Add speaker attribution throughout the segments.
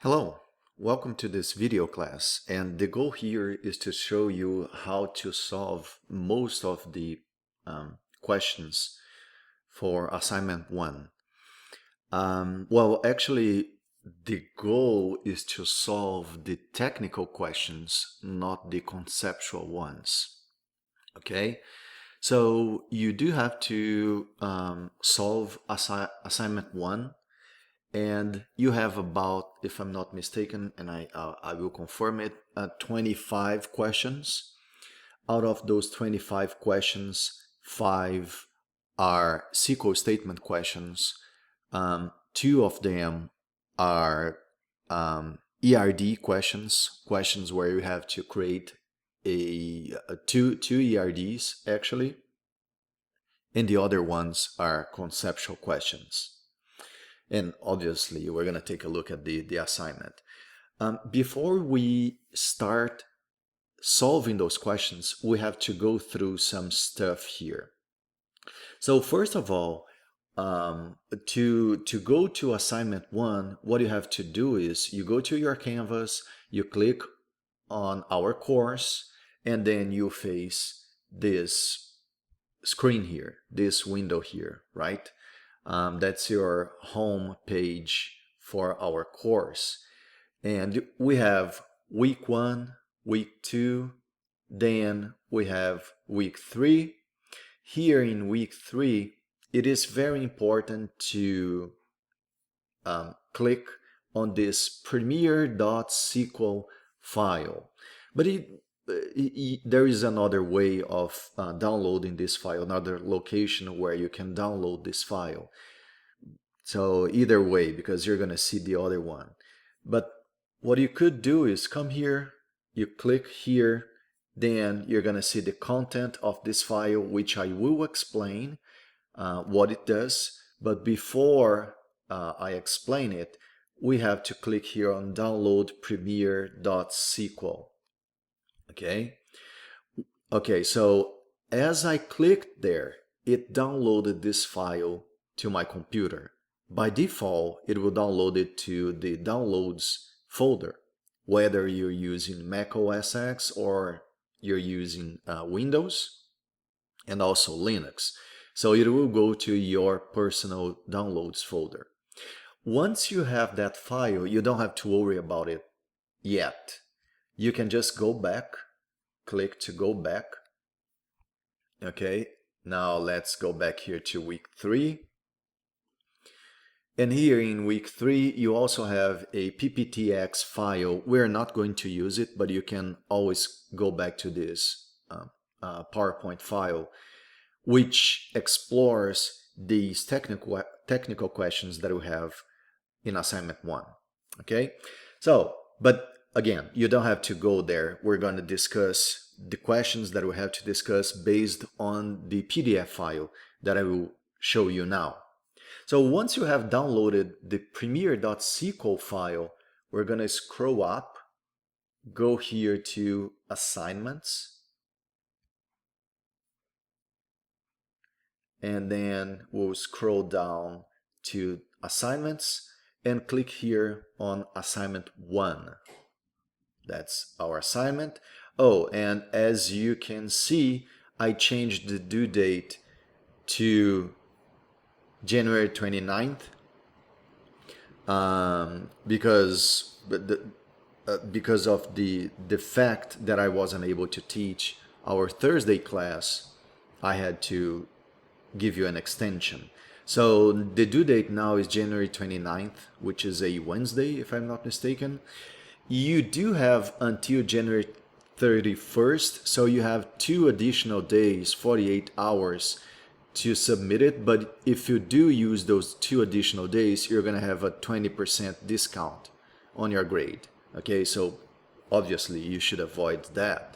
Speaker 1: Hello, welcome to this video class, and the goal here is to show you how to solve most of the questions for assignment 1. Actually, the goal is to solve the technical questions, not the conceptual ones. Okay, so you do have to solve assignment 1. And you have about, if I'm not mistaken, and I will confirm it, 25 questions. Out of those 25 questions, 5 are SQL statement questions. 2 of them are ERD questions where you have to create two ERDs actually, and the other ones are conceptual questions. And obviously, we're going to take a look at the assignment. Before we start solving those questions, we have to go through some stuff here. So first of all, to go to assignment 1, what you have to do is you go to your Canvas, you click on our course, and then you face this screen here, this window here, right? That's your home page for our course. And we have week 1, week 2, then we have week 3. Here in week 3, it is very important to click on this premiere.sql file. But there is another way of downloading this file, another location where you can download this file. So either way, because you're going to see the other one. But what you could do is come here, you click here, then you're going to see the content of this file, which I will explain what it does. But before I explain it, we have to click here on download premiere.sql. Okay, so as I clicked there, it downloaded this file to my computer. By default, it will download it to the downloads folder, whether you're using Mac OS X or you're using Windows and also Linux. So it will go to your personal downloads folder. Once you have that file, you don't have to worry about it yet. You can just go back, click to go back. Okay, now let's go back here to week 3. And here in week 3, you also have a pptx file. We're not going to use it, but you can always go back to this PowerPoint file, which explores these technical questions that we have in assignment 1. Okay, so, but again, you don't have to go there. We're going to discuss the questions that we have to discuss based on the PDF file that I will show you now. So once you have downloaded the premiere.sql file, we're going to scroll up, go here to assignments, and then we'll scroll down to assignments and click here on assignment 1. That's our assignment. Oh, and as you can see, I changed the due date to January 29th because of the fact that I wasn't able to teach our Thursday class. I had to give you an extension. So the due date now is January 29th, which is a Wednesday, if I'm not mistaken. You do have until January 31st, so you have 2 additional days, 48 hours to submit it. But if you do use those 2 additional days, you're going to have a 20% discount on your grade. Okay, so obviously you should avoid that.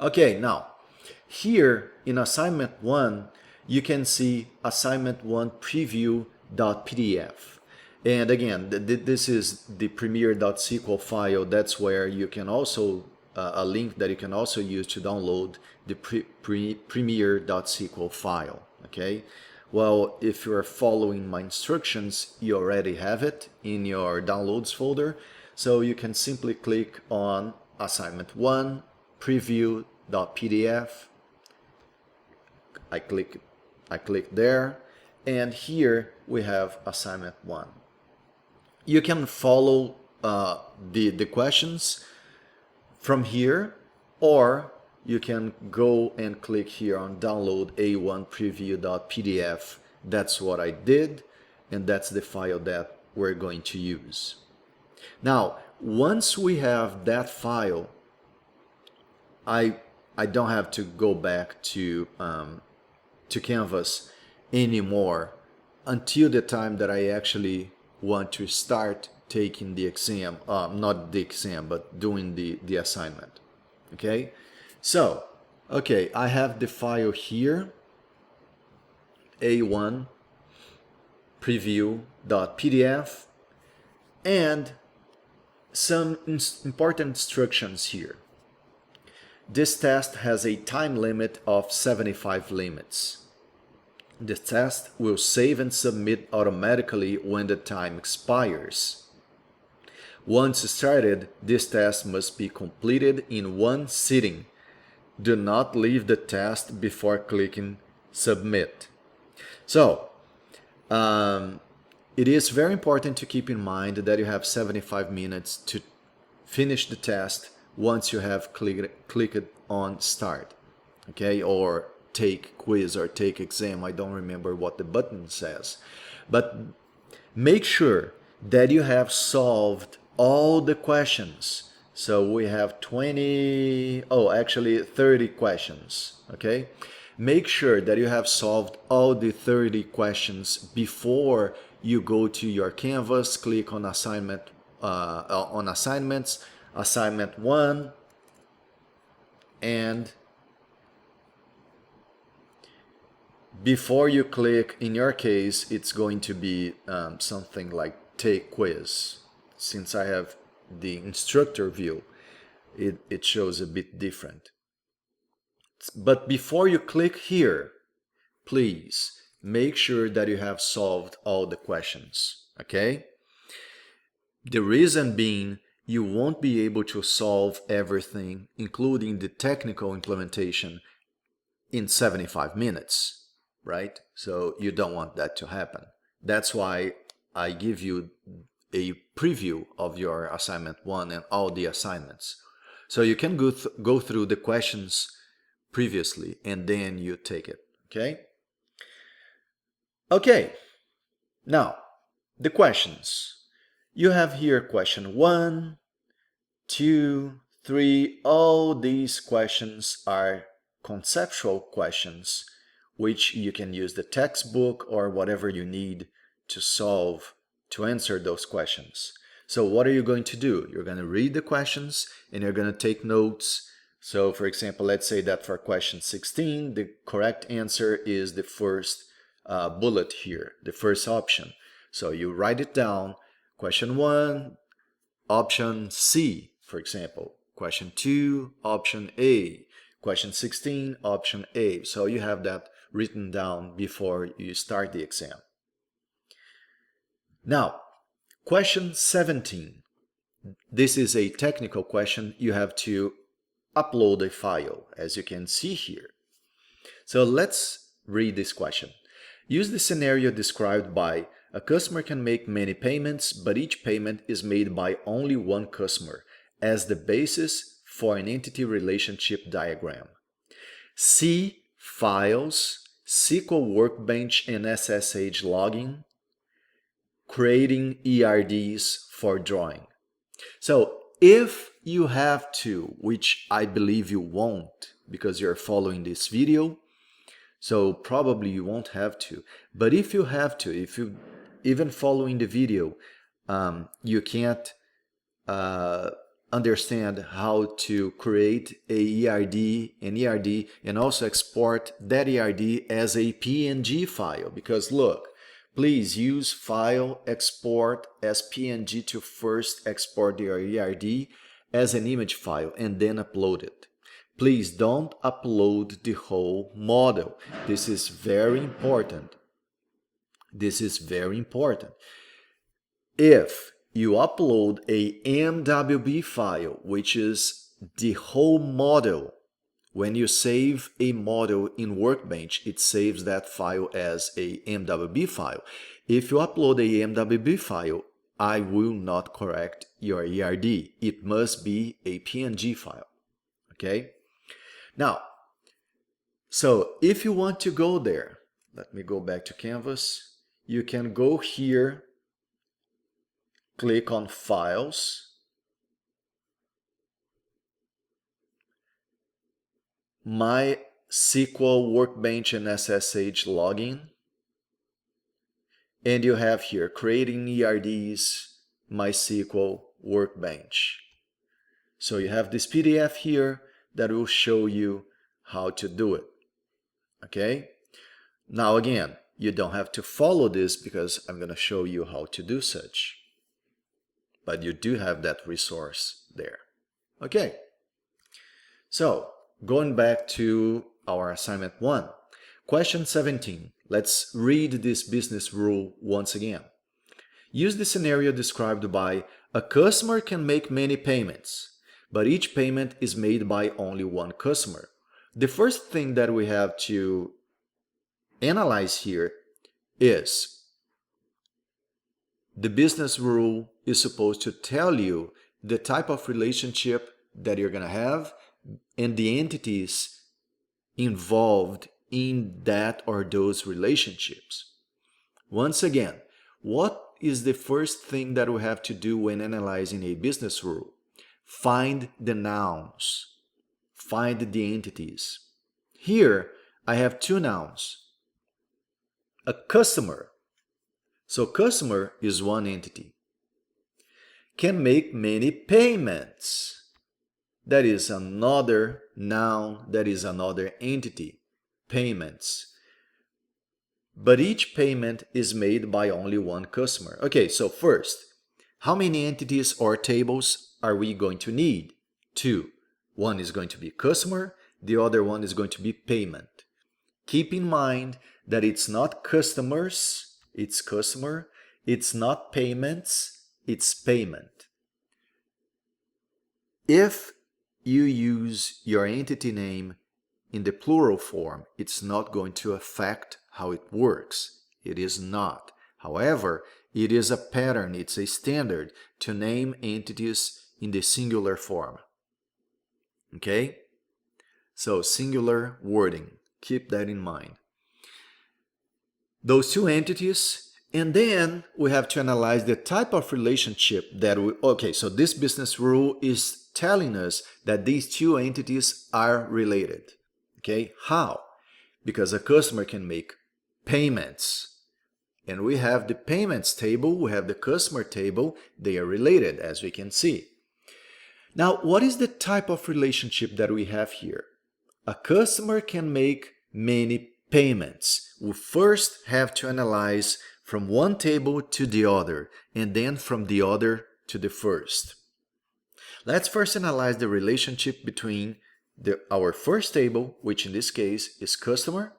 Speaker 1: Okay, now here in assignment 1, you can see assignment 1 preview.pdf. And again, this is the premiere.sql file. That's where you can also, a link that you can also use to download the premiere.sql file. Okay, Well, if you're following my instructions, you already have it in your downloads folder. So you can simply click on assignment 1, preview.pdf. I click there, and here we have assignment 1. You can follow the questions from here, or you can go and click here on download A1review.pdf. That's what I did, and that's the file that we're going to use. Now, once we have that file, I don't have to go back to Canvas anymore until the time that I actually want to start taking the exam, not the exam, but doing the assignment. Okay, so, okay, I have the file here, A1 preview.pdf, and some important instructions here. This test has a time limit of 75 limits. The test will save and submit automatically when the time expires. Once started, this test must be completed in one sitting. Do not leave the test before clicking submit. So, it is very important to keep in mind that you have 75 minutes to finish the test once you have clicked on start, okay, or take quiz or take exam. I don't remember what the button says, but make sure that you have solved all the questions. So we have 30 questions, okay? Make sure that you have solved all the 30 questions before you go to your Canvas, click on assignments, assignment 1, and before you click, in your case, it's going to be something like take quiz. Since I have the instructor view, it shows a bit different. But before you click here, please make sure that you have solved all the questions, okay? The reason being, you won't be able to solve everything, including the technical implementation, in 75 minutes, right? So you don't want that to happen. That's why I give you a preview of your assignment 1 and all the assignments. So you can go through the questions previously and then you take it, okay? Okay, now the questions. You have here question 1, 2, 3. All these questions are conceptual questions which you can use the textbook or whatever you need to solve, to answer those questions. So what are you going to do? You're going to read the questions and you're going to take notes. So for example, let's say that for question 16, the correct answer is the first bullet here, the first option. So you write it down. Question 1, option C, for example. Question 2, option A. Question 16, option A. So you have that written down before you start the exam. Now, question 17. This is a technical question. You have to upload a file, as you can see here. So let's read this question. Use the scenario described by a customer can make many payments, but each payment is made by only one customer as the basis for an entity relationship diagram. See Files, SQL Workbench and SSH Logging, Creating ERDs for Drawing. So if you have to, which I believe you won't because you're following this video, so probably you won't have to, but if you have to, if you even following the video, you can't understand how to create a an ERD and also export that ERD as a PNG file, because look, please use file export as PNG to first export your ERD as an image file and then upload it. Please don't upload the whole model. This is very important. This is very important. If you upload a MWB file, which is the whole model, when you save a model in Workbench, it saves that file as a MWB file. If you upload a MWB file, I will not correct your ERD. It must be a PNG file, okay? Now, so if you want to go there, let me go back to Canvas. You can go here, click on Files, MySQL Workbench and SSH login, and you have here creating ERDs, MySQL Workbench. So you have this PDF here that will show you how to do it. Okay? Now again, you don't have to follow this because I'm going to show you how to do such. But you do have that resource there. Okay. So, going back to our assignment 1. Question 17. Let's read this business rule once again. Use the scenario described by a customer can make many payments, but each payment is made by only one customer. The first thing that we have to analyze here is the business rule is supposed to tell you the type of relationship that you're going to have and the entities involved in that or those relationships. Once again, what is the first thing that we have to do when analyzing a business rule? Find the nouns. Find the entities. Here, I have two nouns. A customer. So customer is one entity. Can make many payments. That is another noun, that is another entity. Payments. But each payment is made by only one customer. Okay, so first, how many entities or tables are we going to need? 2. One is going to be customer, the other one is going to be payment. Keep in mind that it's not customers, it's customer. It's not payments, it's payment. If you use your entity name in the plural form, it's not going to affect how it works. It is not. However, it is a pattern, it's a standard to name entities in the singular form. Okay? So, singular wording. Keep that in mind. Those two entities, and then we have to analyze the type of relationship that we... Okay, so this business rule is telling us that these two entities are related. Okay, how? Because a customer can make payments. And we have the payments table, we have the customer table, they are related, as we can see. Now, what is the type of relationship that we have here? A customer can make many payments. We first have to analyze from one table to the other, and then from the other to the first. Let's first analyze the relationship between our first table, which in this case is customer,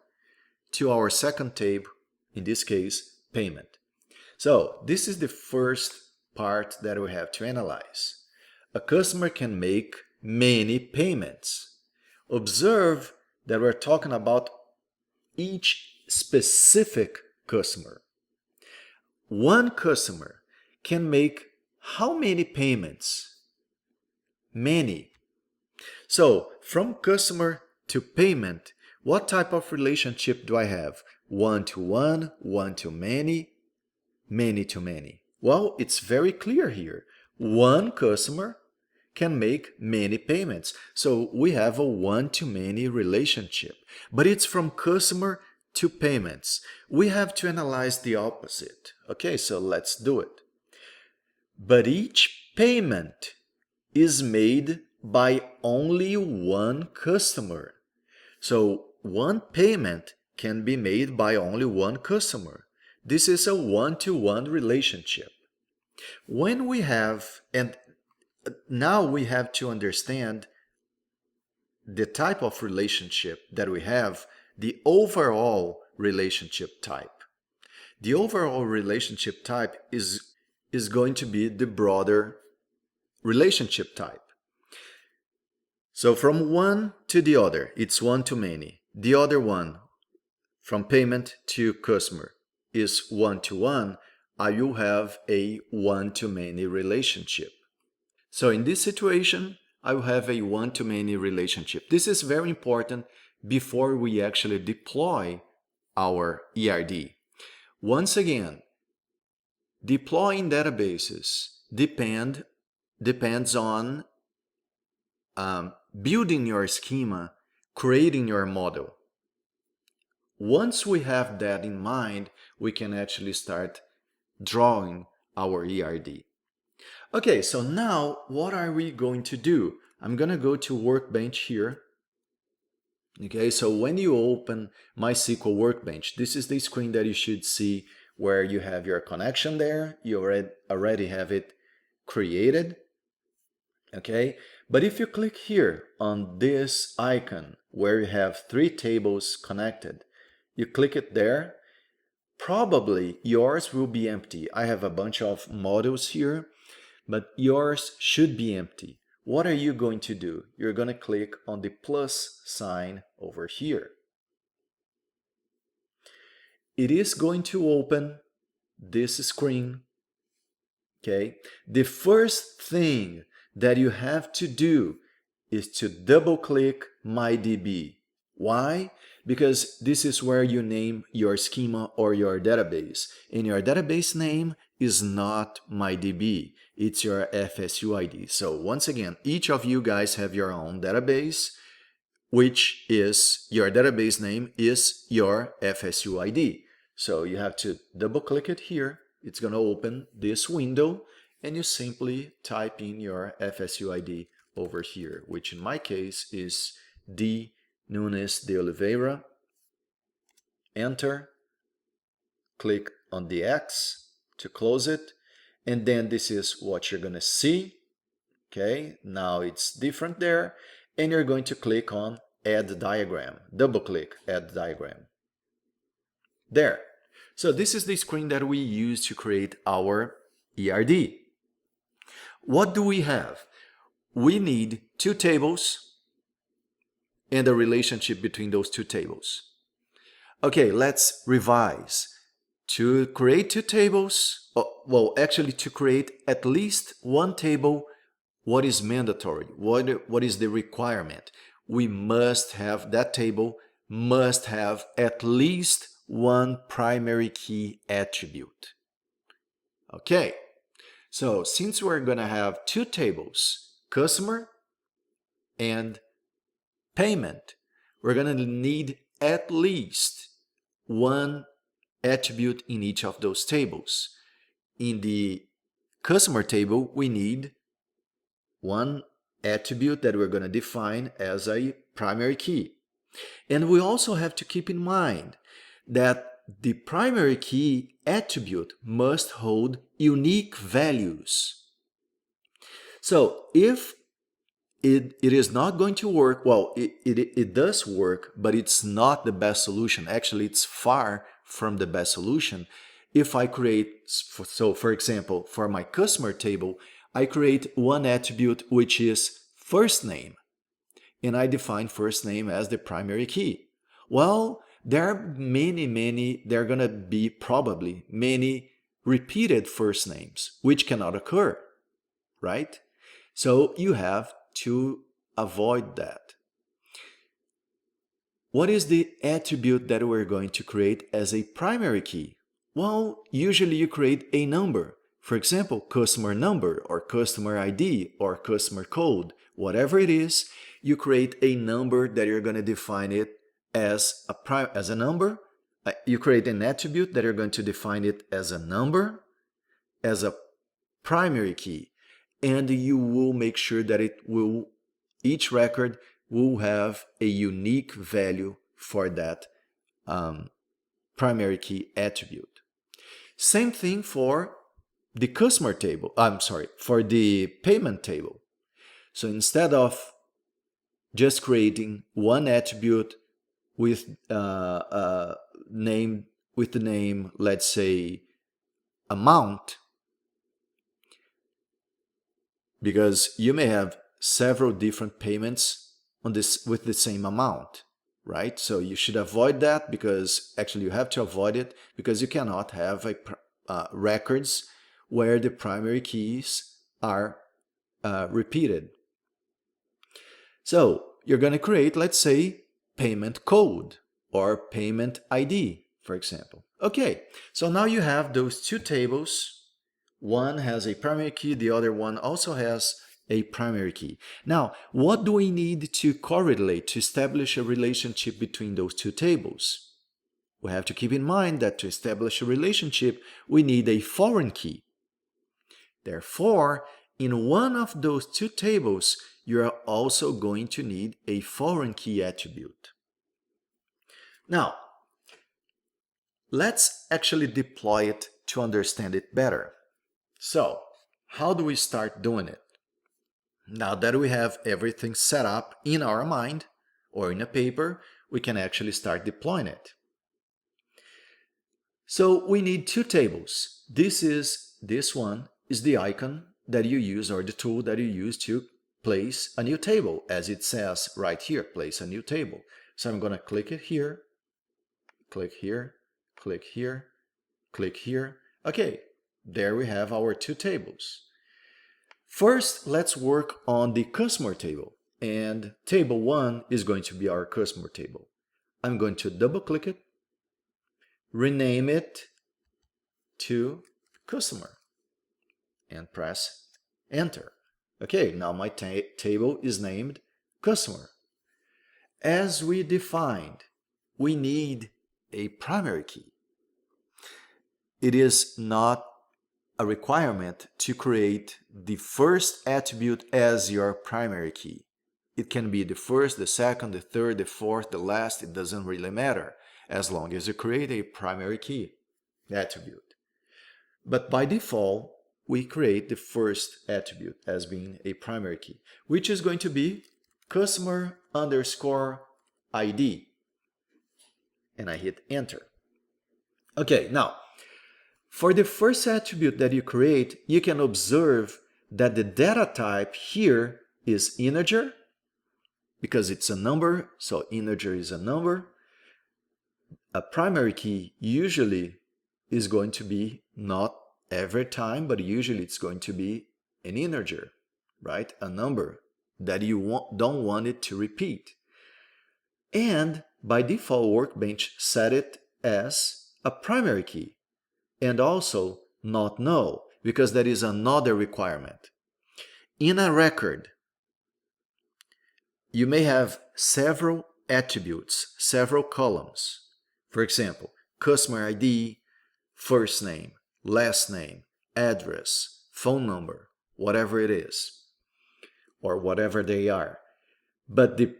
Speaker 1: to our second table, in this case, payment. So this is the first part that we have to analyze. A customer can make many payments. Observe that we're talking about each specific customer. One customer can make how many payments? Many. So, from customer to payment, what type of relationship do I have? One-to-one, one-to-many, many-to-many. Well, it's very clear here. One customer can make many payments. So we have a one-to-many relationship. But it's from customer to payments. We have to analyze the opposite. Okay, so let's do it. But each payment is made by only one customer. So one payment can be made by only one customer. This is a one-to-one relationship. When we have, and now we have to understand the type of relationship that we have, the overall relationship type. The overall relationship type is going to be the broader relationship type. So from one to the other, it's one to many. The other one, from payment to customer, is one to one. I will have a one to many relationship. So in this situation, I will have a one to many relationship. This is very important before we actually deploy our ERD. Once again, deploying databases depends on building your schema, creating your model. Once we have that in mind, we can actually start drawing our ERD. Okay, so now what are we going to do? I'm going to go to Workbench here. Okay, so when you open MySQL Workbench, this is the screen that you should see where you have your connection there. You already have it created. Okay, but if you click here on this icon where you have 3 tables connected, you click it there, probably yours will be empty. I have a bunch of models here, but yours should be empty. What are you going to do? You're going to click on the plus sign over here. It is going to open this screen. Okay, the first thing that you have to do is to double click MyDB. Why? Because this is where you name your schema or your database. And your database name is not MyDB. It's your FSU ID. So once again, each of you guys have your own database, which is your database name is your FSU ID. So you have to double click it here. It's going to open this window and you simply type in your FSU ID over here, which in my case is D. Nunes de Oliveira. Enter. Click on the X to close it. And then this is what you're going to see. Okay, now it's different there. And you're going to click on Add Diagram. Double click Add Diagram. There. So this is the screen that we use to create our ERD. What do we have? We need 2 tables and a relationship between those 2 tables. Okay, let's revise. To create 2 tables, well, actually to create at least 1 table, what is mandatory? What is the requirement? We must have, that table must have at least 1 primary key attribute. Okay, so since we're going to have 2 tables, customer and payment, we're going to need at least 1 attribute in each of those tables. In the customer table, we need 1 attribute that we're going to define as a primary key. And we also have to keep in mind that the primary key attribute must hold unique values. So if it is not going to work, well, it does work, but it's not the best solution. Actually, it's far from the best solution. If I create, so for example, for my customer table, I create 1 attribute which is first name, and I define first name as the primary key. Well, there are there are going to be probably many repeated first names, which cannot occur, right? So you have to avoid that. What is the attribute that we're going to create as a primary key? Well, usually you create a number. For example, customer number or customer ID or customer code, whatever it is, you create a number that you're going to define it as a number. You create an attribute that you're going to define it as a number, as a primary key, and you will make sure that each record will have a unique value for that primary key attribute. Same thing for the customer table, for the payment table. So instead of just creating 1 attribute with name with the name, let's say, amount, because you may have several different payments on this with the same amount, right? So you should avoid that, because actually you have to avoid it, because you cannot have records where the primary keys are repeated. So you're going to create, let's say, payment code or payment ID, for example. Okay, so now you have those two tables. One has a primary key, the other one also has a primary key. Now, what do we need to correlate to establish a relationship between those two tables? We have to keep in mind that to establish a relationship, we need a foreign key. Therefore, in one of those two tables, you are also going to need a foreign key attribute. Now, let's actually deploy it to understand it better. So, how do we start doing it? Now that we have everything set up in our mind or in a paper, we can actually start deploying it. So we need two tables. This one is the icon that you use, or the tool that you use to place a new table, as it says right here, place a new table. So I'm going to click it here, click here, click here, click here. Okay, there we have our two tables. First, let's work on the customer table, and table 1 is going to be our customer table. I'm going to double click it, rename it to customer, and press enter. Okay, now my table is named customer. As we defined, we need a primary key. It is not a requirement to create the first attribute as your primary key. It can be the first, the second, the third, the fourth, the last. It doesn't really matter as long as you create a primary key attribute. But by default, we create the first attribute as being a primary key, which is going to be customer underscore ID. And I hit enter. Okay, now, for the first attribute that you create, you can observe that the data type here is integer, because it's a number, so integer is a number. A primary key usually is going to be, not every time, but usually it's going to be an integer, right? A number that you don't want it to repeat. And by default, Workbench set it as a primary key, and also not null, because that is another requirement. In a record, you may have several attributes, several columns. For example, customer ID, first name, last name, address, phone number, whatever it is, or whatever they are. But the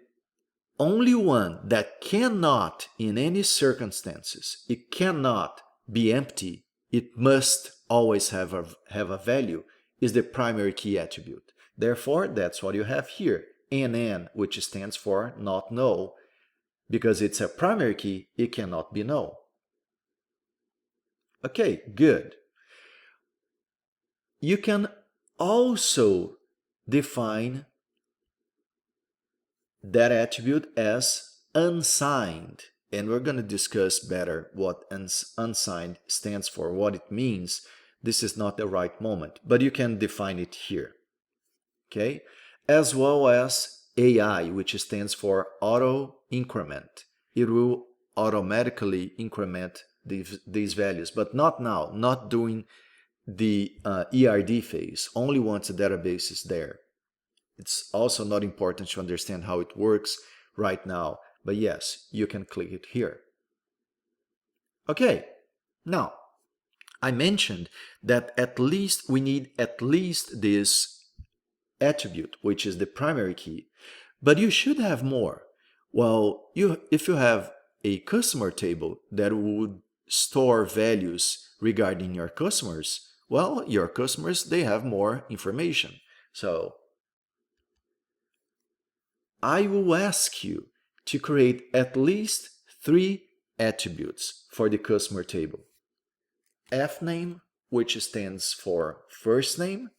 Speaker 1: only one that cannot, in any circumstances, it cannot be empty, it must always have a value, is the primary key attribute. Therefore, that's what you have here, NN, which stands for not null. Because it's a primary key, it cannot be null. Okay, good. You can also define that attribute as unsigned. And we're going to discuss better what unsigned stands for, what it means. This is not the right moment, but you can define it here. Okay? As well as AI, which stands for auto increment. It will automatically increment these values, but not now, not during the ERD phase, only once the database is there. It's also not important to understand how it works right now, but yes, you can click it here. Okay, now, I mentioned that we need at least this attribute, which is the primary key, but you should have more. Well, if you have a customer table that would store values regarding your customers, well, your customers, they have more information. So I will ask you to create at least 3 attributes for the customer table. Fname, which stands for first name.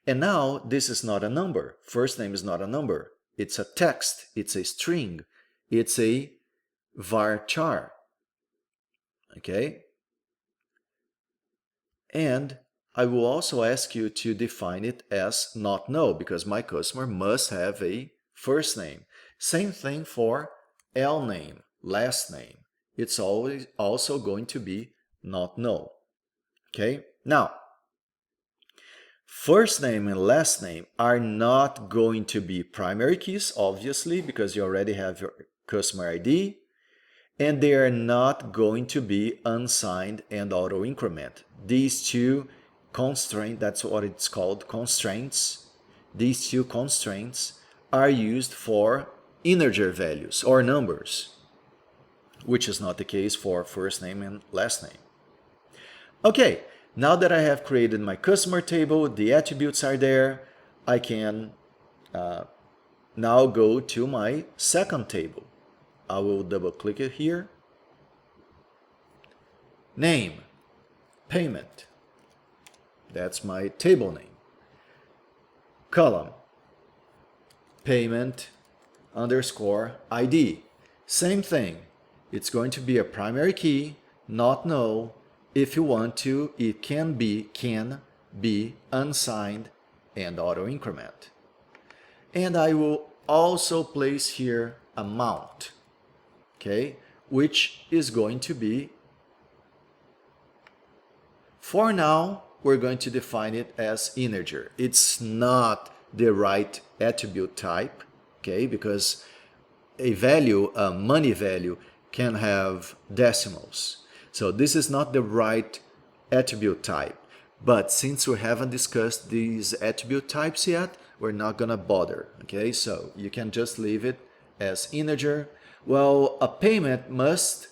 Speaker 1: And now this is not a number. First name is not a number. It's a text. It's a string. It's a varchar. Okay? And I will also ask you to define it as not no, because my customer must have a first name. Same thing for L name, last name. It's always also going to be not no. Okay? Now, first name and last name are not going to be primary keys, obviously, because you already have your customer ID. And they are not going to be unsigned and auto increment. These two constraints, that's what it's called, constraints. These two constraints are used for integer values or numbers, which is not the case for first name and last name. Okay, now that I have created my customer table, the attributes are there, I can now go to my second table. I will double click it here. Name, payment. That's my table name. Column, payment underscore ID. Same thing. It's going to be a primary key, not no. If you want to, it can be unsigned and auto increment. And I will also place here amount. Okay, which is going to be, for now, we're going to define it as integer. It's not the right attribute type, okay, because a value, a money value, can have decimals. So this is not the right attribute type. But since we haven't discussed these attribute types yet, we're not gonna bother, okay? So you can just leave it as integer. Well, a payment must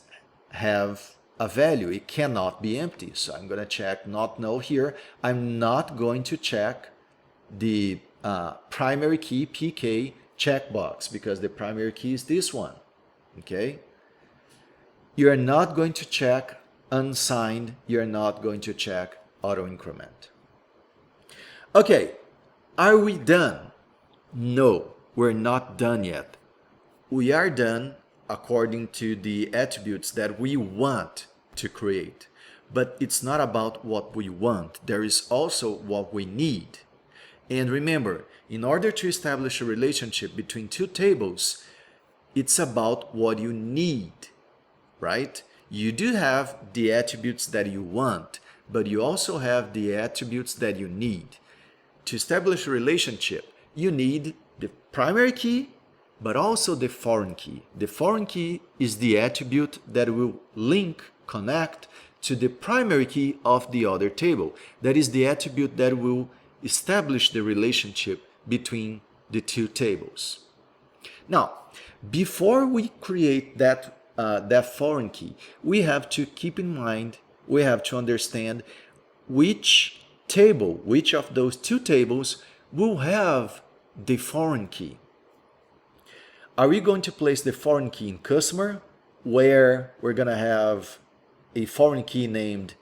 Speaker 1: have a value. It cannot be empty. So I'm going to check not no here. I'm not going to check the primary key PK checkbox because the primary key is this one. Okay? You're not going to check unsigned. You're not going to check auto increment. Okay. Are we done? No, we're not done yet. We are done according to the attributes that we want to create. But it's not about what we want. There is also what we need. And remember, in order to establish a relationship between two tables, it's about what you need, right? You do have the attributes that you want, but you also have the attributes that you need. To establish a relationship, you need the primary key, but also the foreign key. The foreign key is the attribute that will connect to the primary key of the other table. That is the attribute that will establish the relationship between the two tables. Now, before we create that foreign key, we have to keep in mind, we have to understand which table, which of those two tables will have the foreign key. Are we going to place the foreign key in customer, where we're going to have a foreign key named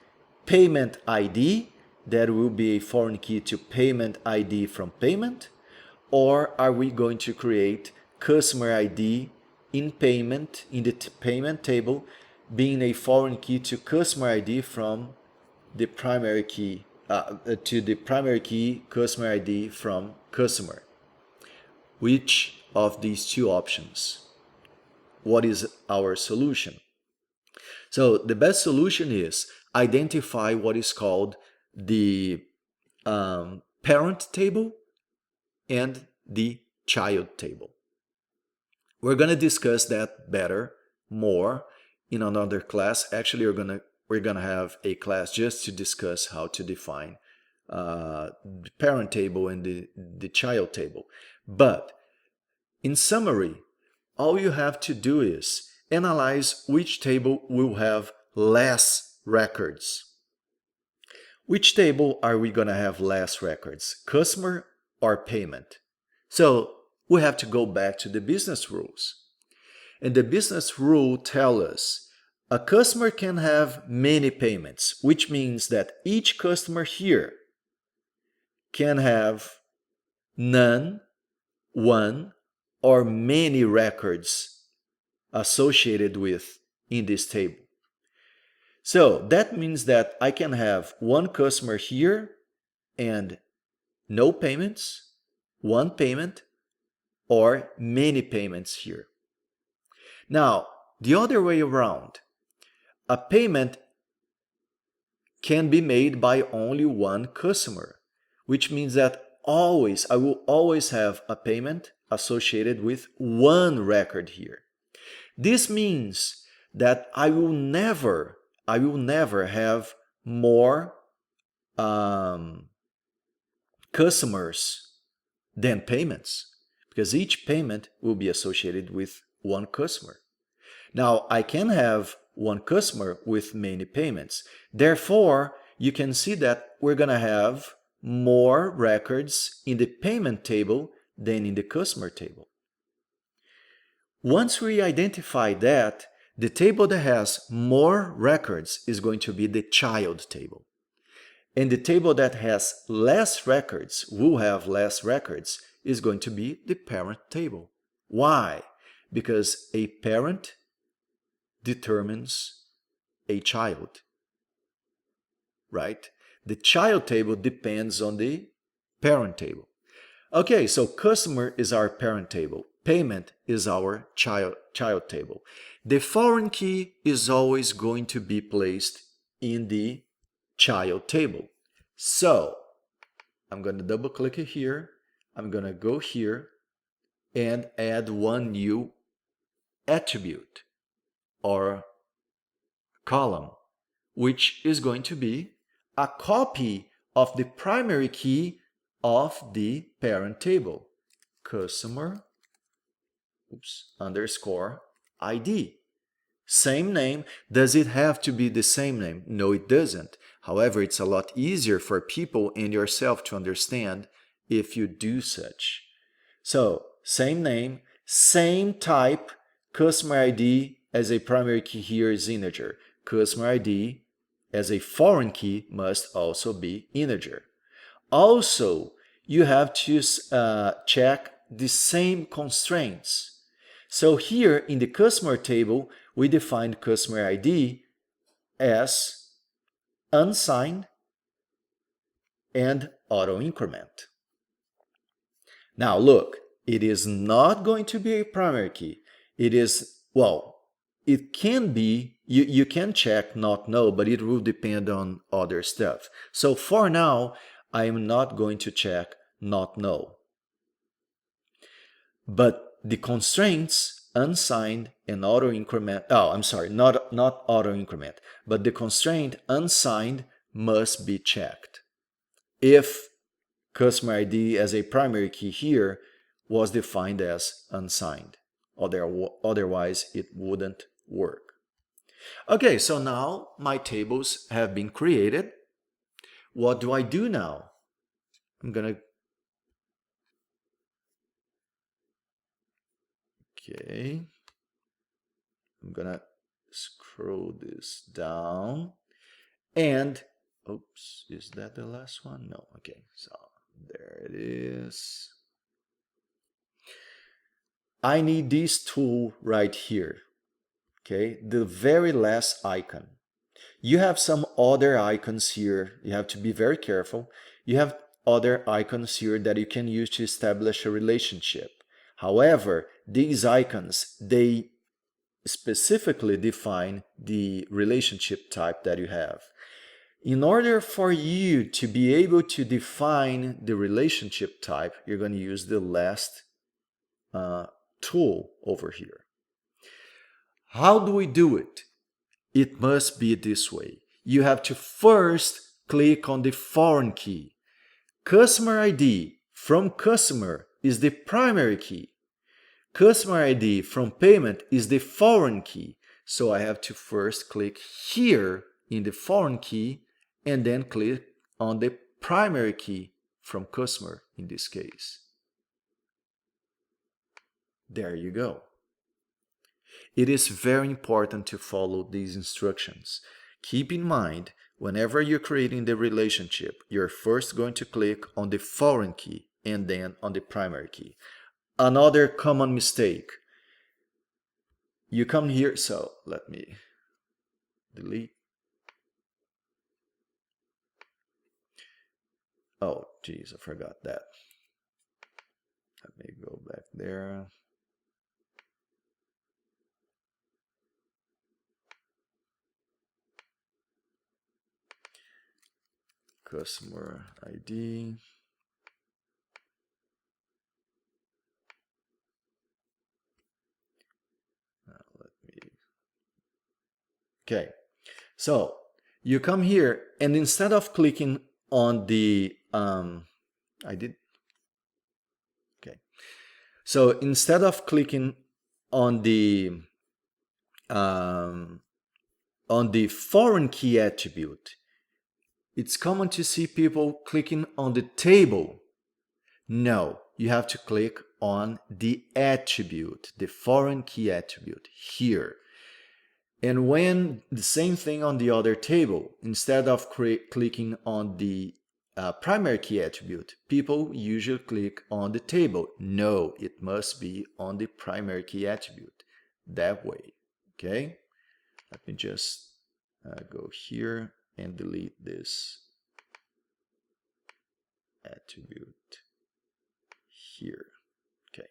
Speaker 1: payment ID that will be a foreign key to payment ID from payment? Or are we going to create customer ID in payment, in the payment table, being a foreign key to customer ID from the primary key, to the primary key customer ID from customer? Which of these two options? What is our solution? So the best solution is identify what is called the parent table and the child table. We're going to discuss that more in another class. Actually, we're gonna have a class just to discuss how to define the parent table and the child table. But in summary, all you have to do is analyze which table will have less records. Which table are we going to have less records, customer or payment? So we have to go back to the business rules. And the business rule tells us A customer can have many payments, which means that each customer here can have none, one, or many records associated with in this table. So that means that I can have one customer here and no payments, one payment, or many payments here. Now, the other way around, a payment can be made by only one customer, which means that I will always have a payment associated with one record here. This means that I will never have more customers than payments, because each payment will be associated with one customer. Now, I can have one customer with many payments. Therefore, you can see that we're going to have more records in the payment table than in the customer table. Once we identify that, the table that has more records is going to be the child table. And the table that has less records, will have less records, is going to be the parent table. Why? Because a parent determines a child, right? The child table depends on the parent table. Okay, so customer is our parent table. Payment is our child table. The foreign key is always going to be placed in the child table. So I'm going to double click it here. I'm going to go here and add one new attribute or column, which is going to be a copy of the primary key of the parent table, customer underscore ID. Same name. Does it have to be the same name? No, it doesn't. However, it's a lot easier for people and yourself to understand if you do such. So, same name, same type, customer ID as a primary key here is integer. Customer ID as a foreign key must also be integer. Also, you have to check the same constraints. So here in the customer table, we defined customer ID as unsigned and auto increment. Now look, it is not going to be a primary key. It is, well, it can be, you can check not no, but it will depend on other stuff. So for now, I am not going to check not no. But the constraints unsigned and auto increment, not auto increment, but the constraint unsigned must be checked if customer ID as a primary key here was defined as unsigned. Otherwise, it wouldn't work. Okay, so now my tables have been created. What do I do now? I'm gonna scroll this down and, oops, is that the last one? No, okay, so there it is. I need this tool right here, okay, the very last icon. You have some other icons here. You have to be very careful. You have other icons here that you can use to establish a relationship. However, these icons, they specifically define the relationship type that you have. In order for you to be able to define the relationship type, you're going to use the last tool over here. How do we do it? It must be this way. You have to first click on the foreign key. Customer ID from customer is the primary key. Customer ID from payment is the foreign key. So I have to first click here in the foreign key and then click on the primary key from customer in this case. There you go. It is very important to follow these instructions. Keep in mind, whenever you're creating the relationship, you're first going to click on the foreign key and then on the primary key. Another common mistake. You come here, so let me delete. Oh, geez, I forgot that. Let me go back there. Customer ID. Let me. Okay, so you come here, and instead of clicking on the I did. Okay, so instead of clicking on the foreign key attribute, it's common to see people clicking on the table. No, you have to click on the attribute, the foreign key attribute here. And when the same thing on the other table, instead of clicking on the primary key attribute, people usually click on the table. No, it must be on the primary key attribute. That way, okay? Let me just go here and delete this attribute here. Okay,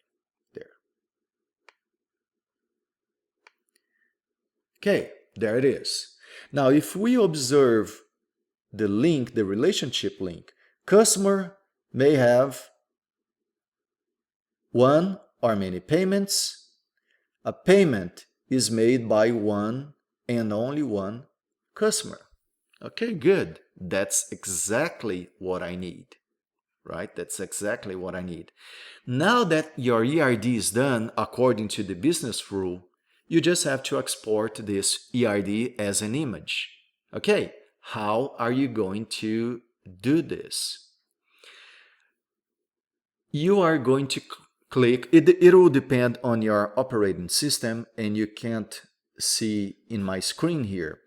Speaker 1: there. Okay, there it is. Now, if we observe the link, the relationship link, customer may have one or many payments. A payment is made by one and only one customer. Okay, good. That's exactly what I need, right? That's exactly what I need. Now that your ERD is done according to the business rule, you just have to export this ERD as an image. Okay, how are you going to do this? You are going to click, it will depend on your operating system, and you can't see in my screen here.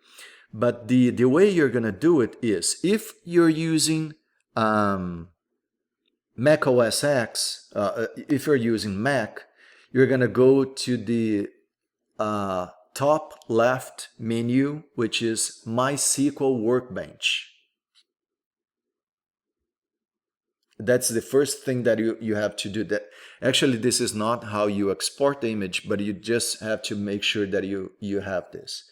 Speaker 1: But the way you're going to do it is, if you're using Mac OS X, if you're using Mac, you're going to go to the top left menu, which is MySQL Workbench. That's the first thing that you have to do. That actually, this is not how you export the image, but you just have to make sure that you have this.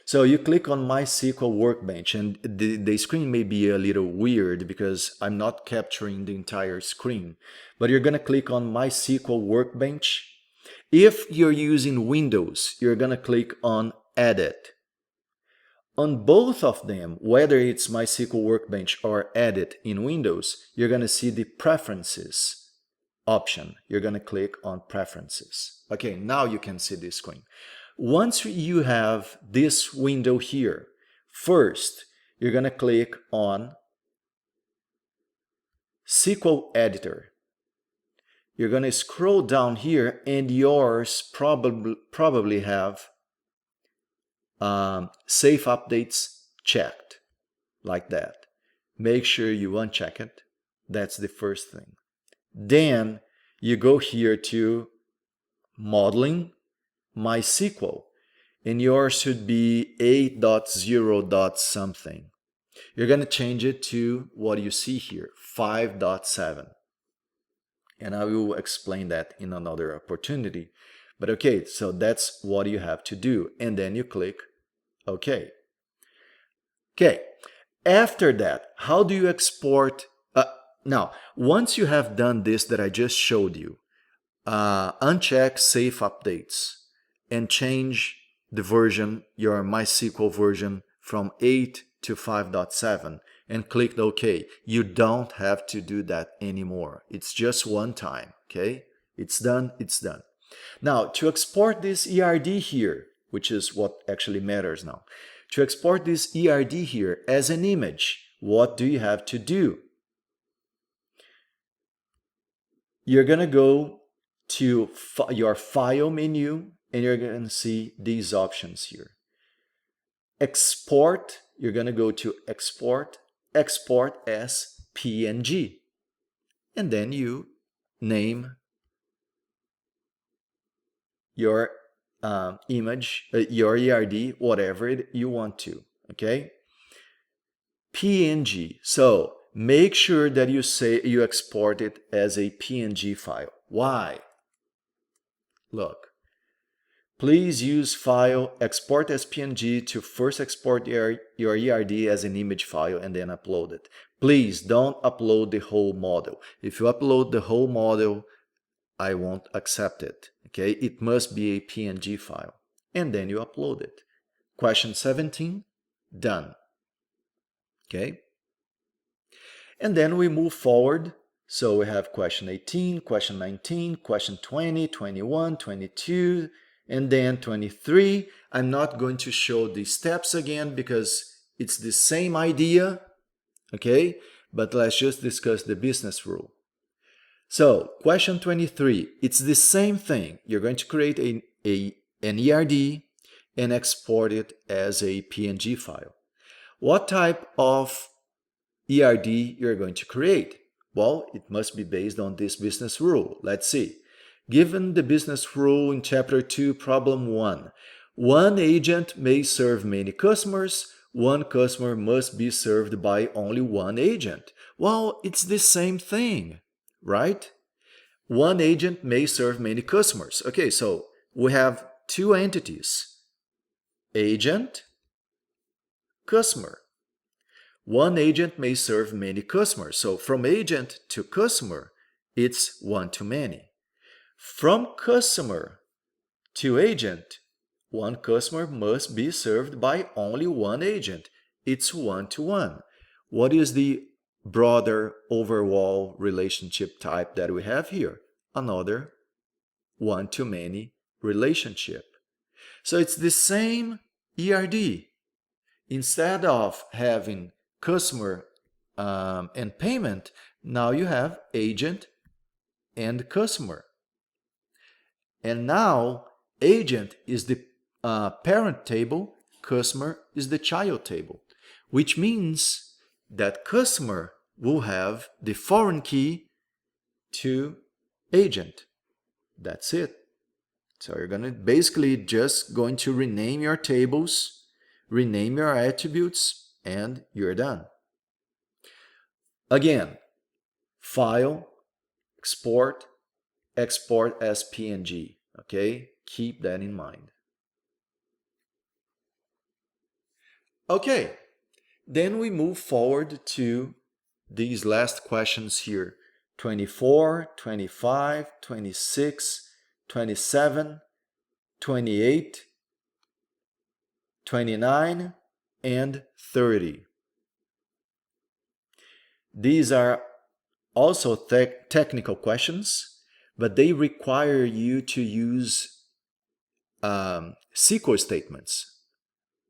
Speaker 1: So you click on MySQL Workbench, and the screen may be a little weird because I'm not capturing the entire screen, but you're going to click on MySQL Workbench. If you're using Windows, you're going to click on Edit. On both of them, whether it's MySQL Workbench or Edit in Windows, you're going to see the Preferences option. You're going to click on Preferences. Okay, now you can see this screen. Once you have this window here, first, you're going to click on SQL Editor. You're going to scroll down here, and yours probably have Safe Updates checked, like that. Make sure you uncheck it. That's the first thing. Then you go here to Modeling, MySQL, and yours should be 8.0. something. You're going to change it to what you see here, 5.7. And I will explain that in another opportunity. But okay, so that's what you have to do. And then you click OK. Okay, after that, how do you export? Now, once you have done this that I just showed you, uncheck Safe Updates and change the version, your MySQL version, from 8 to 5.7 and click OK. You don't have to do that anymore. It's just one time, okay? It's done, it's done. Now, to export this ERD here, which is what actually matters now, to export this ERD here as an image, what do you have to do? You're going to go to your File menu and you're going to see these options here. Export, you're going to go to export, export as PNG, and then you name your image, your ERD, whatever you want to, okay? PNG, so make sure that you say you export it as a PNG file. Why? Look, please use file export as PNG to first export your ERD as an image file and then upload it. Please don't upload the whole model. If you upload the whole model, I won't accept it, okay? It must be a PNG file. And then you upload it. Question 17, done, okay? And then we move forward. So we have question 18, question 19, question 20, 21, 22, and then 23. I'm not going to show the steps again because it's the same idea, okay? But let's just discuss the business rule. So question 23, it's the same thing. You're going to create an ERD and export it as a PNG file. What type of ERD you're going to create? Well, it must be based on this business rule. Let's see. Given the business rule in Chapter 2, Problem 1, one agent may serve many customers. One customer must be served by only one agent. Well, it's the same thing, right? One agent may serve many customers. Okay, so we have two entities, agent, customer. One agent may serve many customers. So from agent to customer, it's one-to-many. From customer to agent, one customer must be served by only one agent. It's one-to-one. What is the broader overall relationship type that we have here? Another one-to-many relationship. So it's the same ERD. Instead of having customer and payment, now you have agent and customer. And now agent is the parent table, customer is the child table, which means that customer will have the foreign key to agent. That's it. So you're going to basically just going to rename your tables, rename your attributes, and you're done. Again, file, export, export as PNG, okay? Keep that in mind. Okay, then we move forward to these last questions here. 24, 25, 26, 27, 28, 29, and 30. These are also technical questions, but they require you to use SQL statements.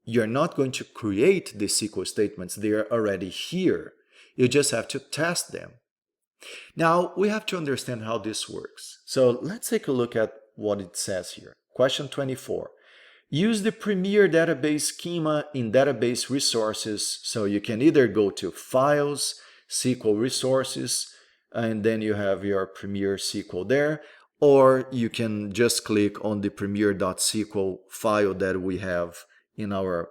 Speaker 1: You're not going to create the SQL statements. They are already here. You just have to test them. Now, we have to understand how this works. So let's take a look at what it says here. Question 24. Use the Premier database schema in database resources. So you can either go to Files, SQL Resources, and then you have your Premier SQL there, or you can just click on the premier.sql file that we have in our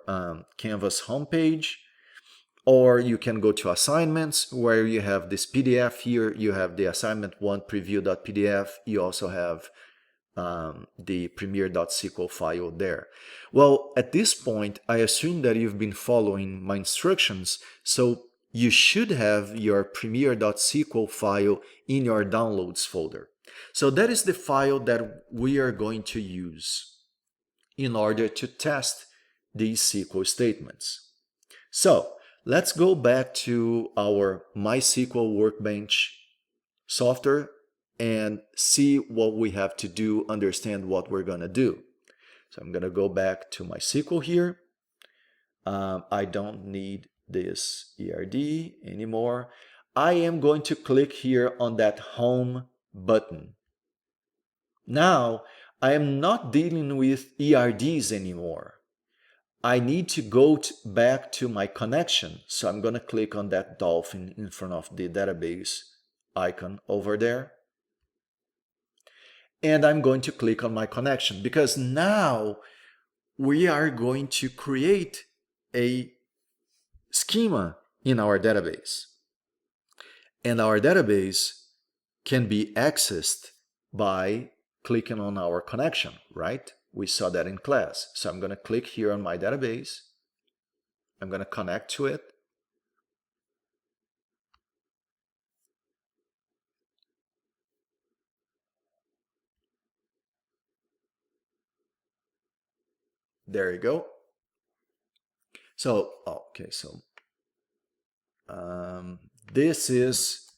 Speaker 1: Canvas homepage, or you can go to assignments where you have this PDF here. You have the assignment 1 preview.pdf. You also have the premier.sql file there. Well, at this point, I assume that you've been following my instructions, so you should have your premier.sql file in your downloads folder. So that is the file that we are going to use in order to test these SQL statements. So let's go back to our MySQL Workbench software and see what we have to do, understand what we're going to do. So I'm going to go back to MySQL here. I don't need this ERD anymore. I am going to click here on that Home button. Now I am not dealing with ERDs anymore. I need to go back to my connection. So I'm going to click on that dolphin in front of the database icon over there. And I'm going to click on my connection because now we are going to create a schema in our database. And our database can be accessed by clicking on our connection, right? We saw that in class. So I'm going to click here on my database. I'm going to connect to it. There you go. So, okay, so this is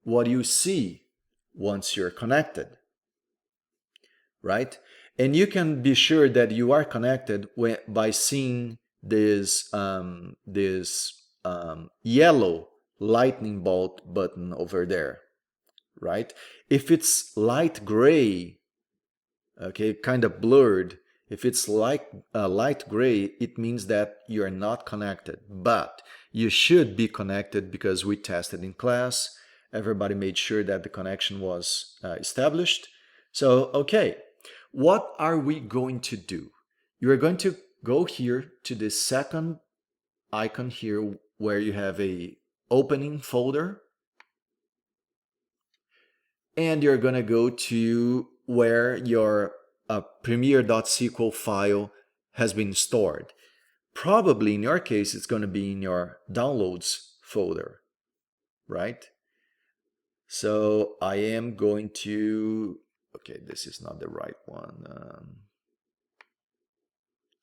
Speaker 1: what you see once you're connected, right? And you can be sure that you are connected by seeing this yellow lightning bolt button over there, right? If it's light gray, okay, kind of blurred, if it's light gray, it means that you're not connected, but you should be connected because we tested in class. Everybody made sure that the connection was established. So, okay, what are we going to do? You're going to go here to the second icon here where you have a opening folder, and you're going to go to where your premiere.sql file has been stored. Probably in your case, it's going to be in your downloads folder, right? So I am going to, okay, this is not the right one.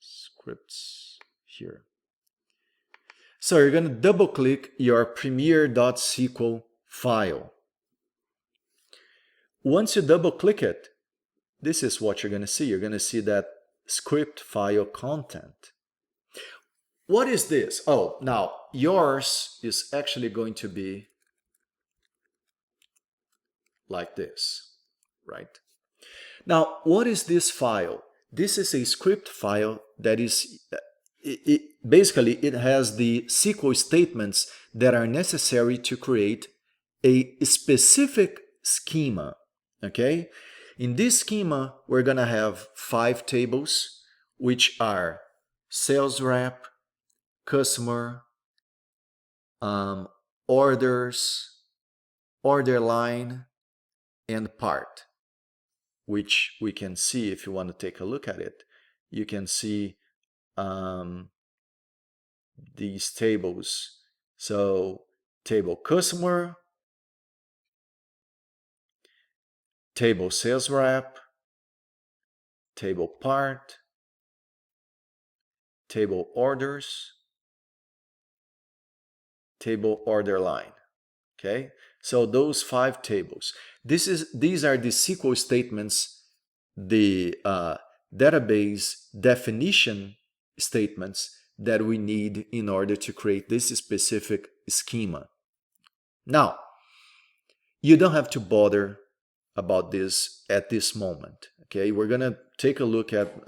Speaker 1: Scripts here. So you're going to double click your premiere.sql file. Once you double click it, this is what you're going to see. You're going to see that script file content. What is this? Oh, now yours is actually going to be like this, right? Now, what is this file? This is a script file that is, basically it has the SQL statements that are necessary to create a specific schema, okay? In this schema, we're going to have 5 tables, which are sales rep, customer, orders, order line, and part, which we can see if you want to take a look at it. You can see these tables. So table customer, table sales rep, table part, table orders, table order line. Okay, so those 5 tables. These are the SQL statements, the database definition statements that we need in order to create this specific schema. Now, you don't have to bother about this at this moment. Okay, we're gonna take a look at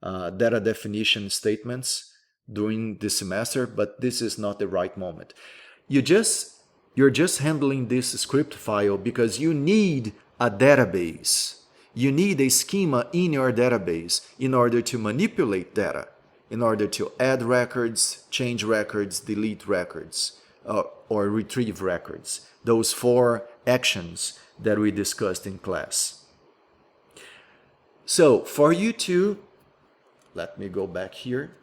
Speaker 1: data definition statements during the semester, but this is not the right moment. You're just handling this script file because you need a database. You need a schema in your database in order to manipulate data, in order to add records, change records, delete records, or retrieve records. Those 4 actions that we discussed in class. So for you to, let me go back here,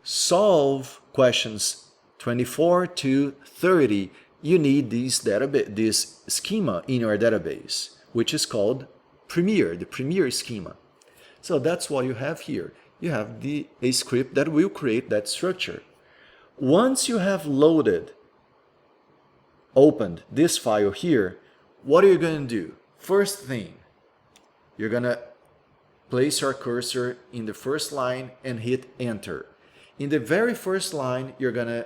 Speaker 1: solve questions 24 to 30, you need this schema in your database, which is called Premiere, the Premiere schema. So that's what you have here. You have a script that will create that structure. Once you have opened this file here, what are you going to do? First thing, you're going to place your cursor in the first line and hit enter. In the very first line, you're going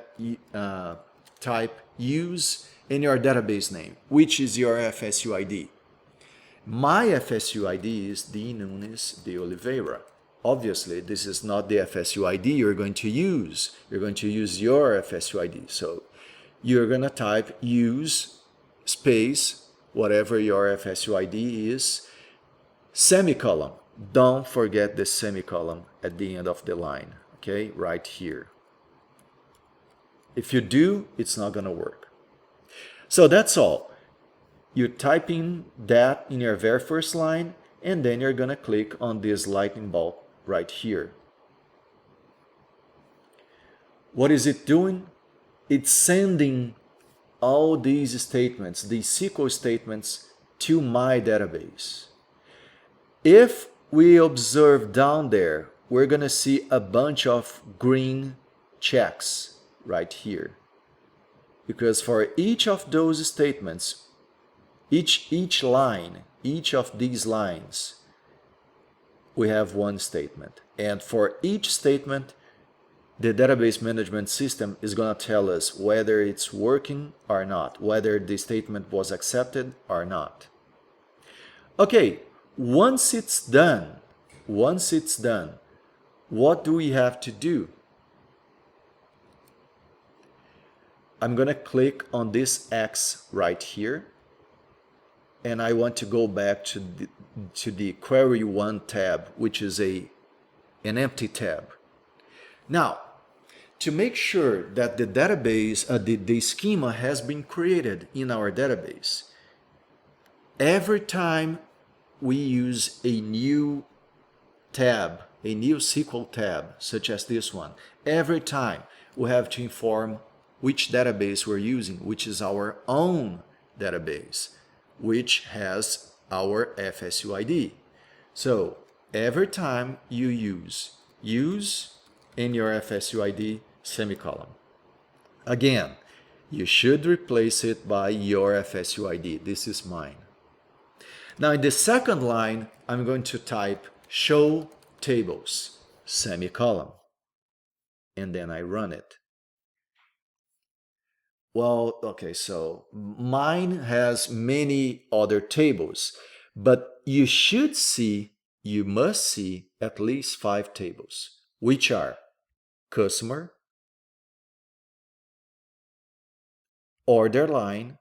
Speaker 1: to type use in your database name, which is your FSUID. My FSU ID is D. Nunes de Oliveira. Obviously, this is not the FSU ID you're going to use. You're going to use your FSU ID. So you're going to type use space, whatever your FSU ID is, semicolon. Don't forget the semicolon at the end of the line, okay? Right here. If you do, it's not going to work. So that's all. You type in that in your very first line, and then you're going to click on this lightning bolt right here. What is it doing? It's sending all these statements, these SQL statements, to my database. If we observe down there, we're going to see a bunch of green checks right here. Because for each of those statements, each line, each of these lines, we have one statement. And for each statement, the database management system is going to tell us whether it's working or not, whether the statement was accepted or not. Okay, once it's done, what do we have to do? I'm going to click on this X right here, and I want to go back to the Query 1 tab, which is an empty tab. Now, to make sure that the database, the schema has been created in our database, every time we use a new tab, a new SQL tab, such as this one, every time we have to inform which database we're using, which is our own database, which has our FSU ID. So every time you use in your FSU ID semicolon. Again, you should replace it by your FSU ID. This is mine. Now in the second line, I'm going to type show tables, semicolon, and then I run it. Well, okay, so mine has many other tables, but you must see at least 5 tables, which are customer, order line,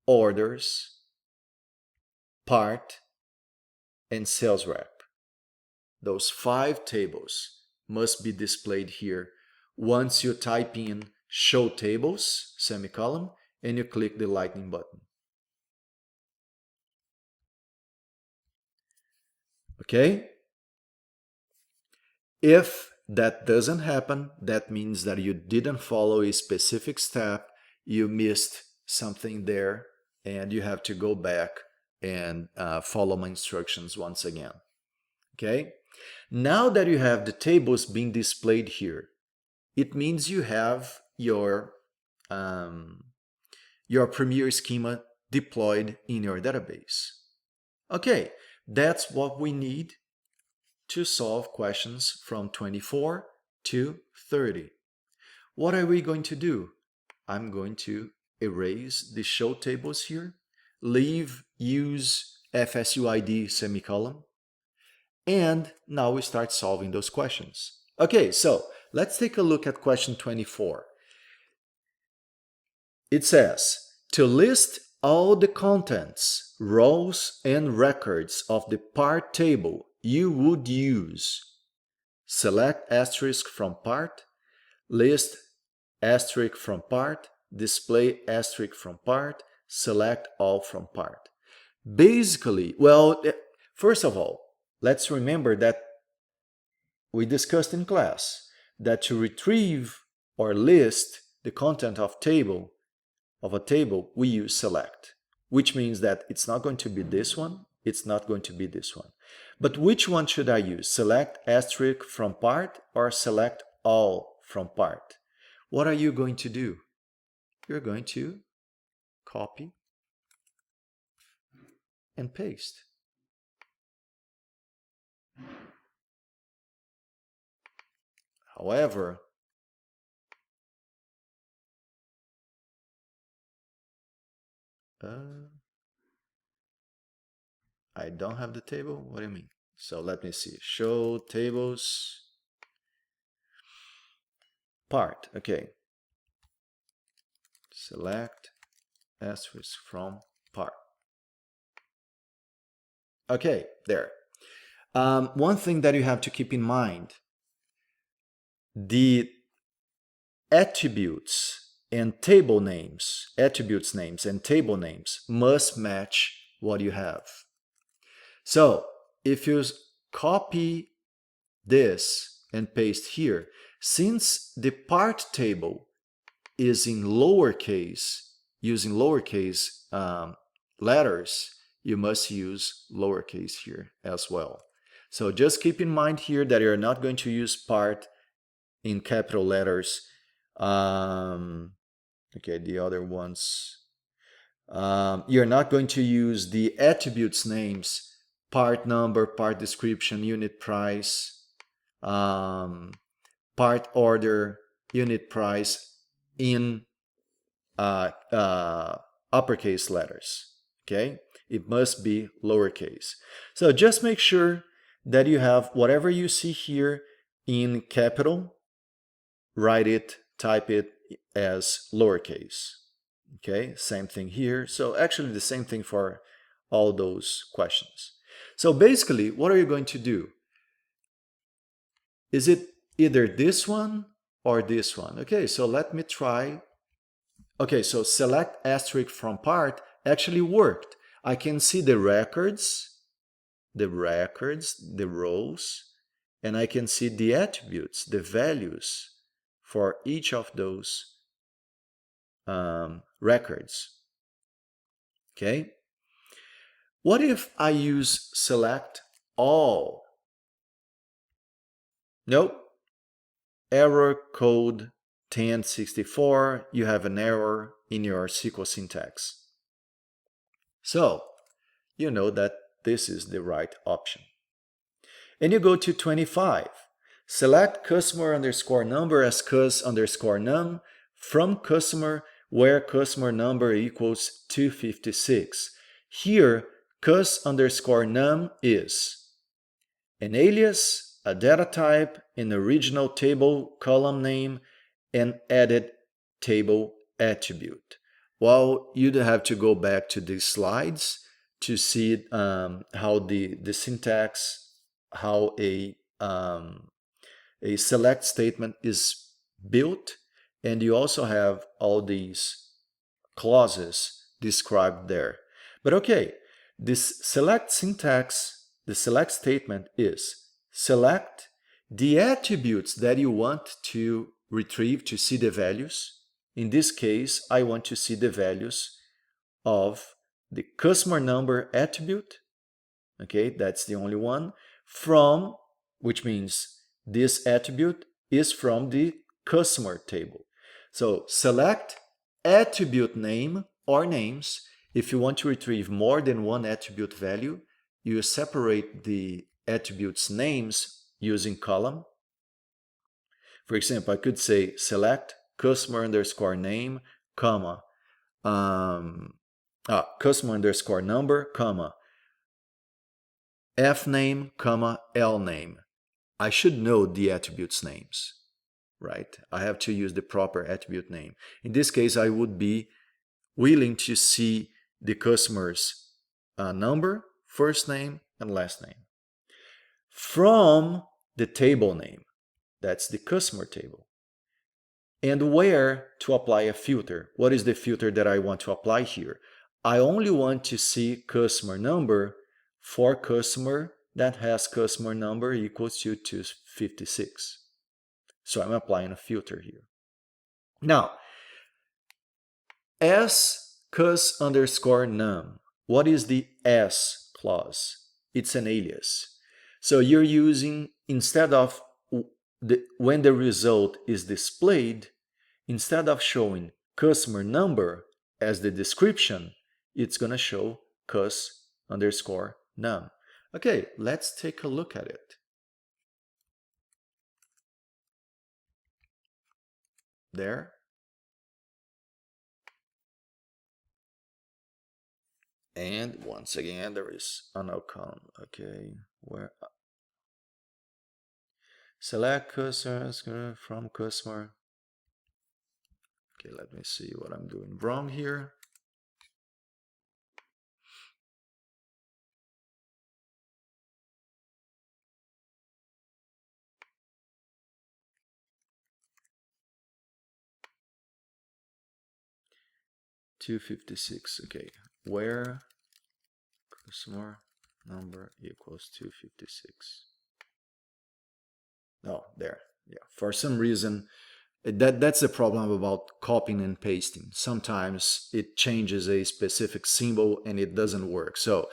Speaker 1: orders, part, and sales rep. Those 5 tables must be displayed here once you type in show tables, semicolon, and you click the lightning button. Okay? If that doesn't happen, that means that you didn't follow a specific step, you missed something there, and you have to go back and follow my instructions once again. Okay? Now that you have the tables being displayed here, it means you have your Premier schema deployed in your database. Okay, that's what we need to solve questions from 24 to 30. What are we going to do? I'm going to erase the show tables here, leave use FSUID semicolon, and now we start solving those questions. Okay, so let's take a look at question 24. It says, to list all the contents, rows, and records of the part table, you would use select asterisk from part, list asterisk from part, display asterisk from part, select all from part. Basically, well, first of all, let's remember that we discussed in class that to retrieve or list the content of a table, we use select, which means that it's not going to be this one, it's not going to be this one. But which one should I use? Select asterisk from part or select all from part? What are you going to do? You're going to copy and paste. However, I don't have the table. What do you mean? So let me see. Show tables part. Okay. Select asterisk from part. Okay, there. One thing that you have to keep in mind, the attributes and table names, attributes names and table names must match what you have. So if you copy this and paste here, since the part table is in lowercase, using lowercase letters, you must use lowercase here as well. So just keep in mind here that you're not going to use part in capital letters. Okay, the other ones. You're not going to use the attributes names, part number, part description, unit price, part order, unit price in uppercase letters. Okay, it must be lowercase. So just make sure that you have whatever you see here in capital, write it, type it as lowercase. Okay, same thing here. So actually the same thing for all those questions. So basically, what are you going to do? Is it either this one or this one? Okay, so let me try. Okay, so select asterisk from part actually worked. I can see the records, the rows, and I can see the attributes, the values for each of those records. Okay. What if I use select all? Nope. Error code 1064, you have an error in your SQL syntax. So you know that this is the right option. And you go to 25. Select customer underscore number as cus underscore num from customer where customer number equals 256. Here, cus underscore num is an alias, a data type, an original table column name, and added table attribute. Well, you'd have to go back to these slides to see how the syntax, how a select statement is built, and you also have all these clauses described there. But okay, this select syntax, the select statement is select the attributes that you want to retrieve to see the values. In this case, I want to see the values of the customer number attribute. Okay, that's the only one. From, which means this attribute is from the customer table. So select attribute name or names. If you want to retrieve more than one attribute value, you separate the attributes names using column. For example, I could say select customer underscore name, comma, customer underscore number, comma, F name, comma, L name. I should know the attributes names, right? I have to use the proper attribute name. In this case, I would be willing to see the customer's number, first name, and last name. From the table name, that's the customer table. And where to apply a filter. What is the filter that I want to apply here? I only want to see customer number for customer that has customer number equals to 256. So I'm applying a filter here. Now, as cus underscore num, what is the as clause? It's an alias. So you're using, instead of when the result is displayed, instead of showing customer number as the description, it's going to show cus underscore num. Okay, let's take a look at it. There. And once again, there is an icon. Okay, where select customers from customer. Okay, let me see what I'm doing wrong here. $256. Okay, where customer number equals 256. Oh, there. Yeah. For some reason, that's the problem about copying and pasting. Sometimes it changes a specific symbol and it doesn't work. So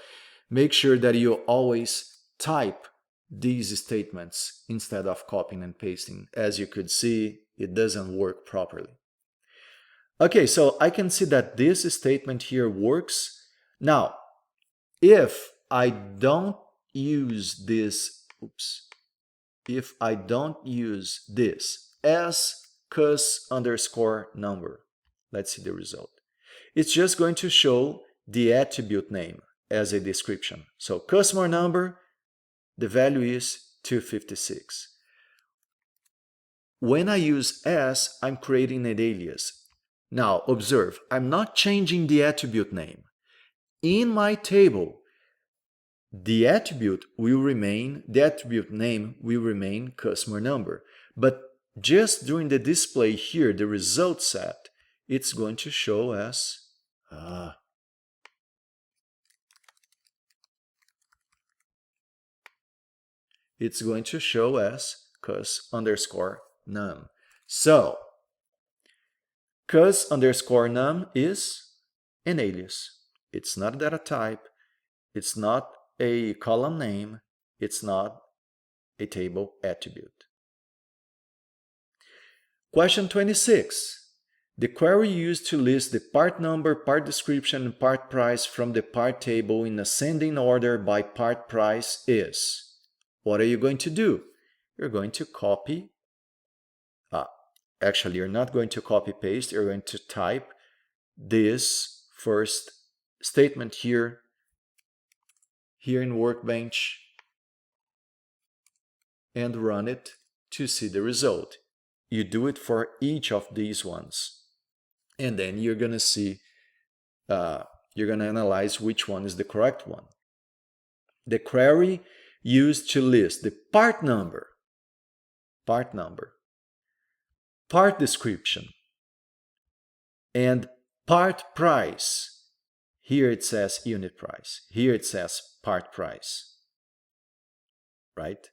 Speaker 1: make sure that you always type these statements instead of copying and pasting. As you could see, it doesn't work properly. Okay, so I can see that this statement here works. Now, if I don't use this, if I don't use this as cus underscore number, let's see the result. It's just going to show the attribute name as a description. So customer number, the value is 256. When I use as, I'm creating an alias. Now observe, I'm not changing the attribute name. In my table, the attribute name will remain customer number. But just during the display here, the result set, it's going to show as it's going to show as cus underscore num. So cus underscore num is an alias. It's not a data type. It's not a column name. It's not a table attribute. Question 26. The query used to list the part number, part description, and part price from the part table in ascending order by part price is. What are you going to do? You're going to copy. Actually, you're not going to copy paste. You're going to type this first statement here in Workbench, and run it to see the result. You do it for each of these ones. And then you're going to see, you're going to analyze which one is the correct one. The query used to list the part number, part description, and part price. Here it says unit price. Here it says part price, right?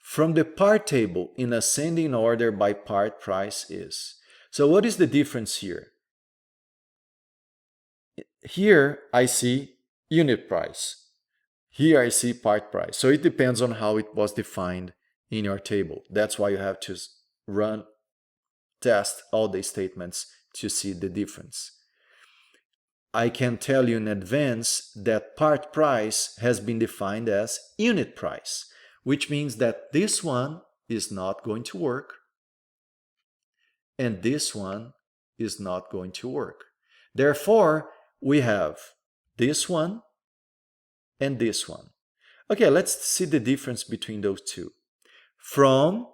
Speaker 1: From the part table in ascending order by part price is. So what is the difference here? Here I see unit price. Here I see part price. So it depends on how it was defined in your table. That's why you have to test all the statements to see the difference. I can tell you in advance that part price has been defined as unit price, which means that this one is not going to work and this one is not going to work. Therefore, we have this one and this one. Okay, let's see the difference between those two. From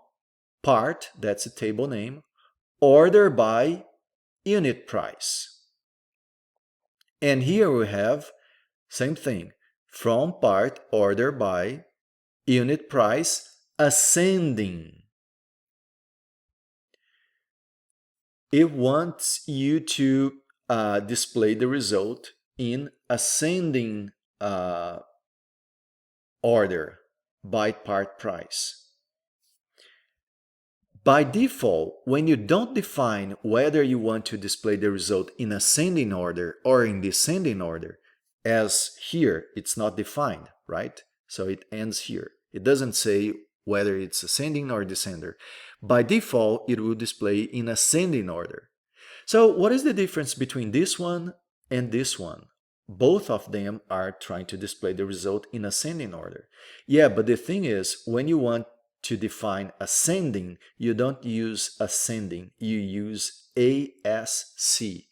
Speaker 1: part, that's a table name, order by unit price. And here we have same thing, from part order by unit price ascending. It wants you to display the result in ascending order by part price. By default, when you don't define whether you want to display the result in ascending order or in descending order, as here it's not defined, right? So it ends here. It doesn't say whether it's ascending or descending. By default, it will display in ascending order. So what is the difference between this one and this one? Both of them are trying to display the result in ascending order. Yeah, but the thing is, when you want to define ascending, you don't use ascending, you use ASC.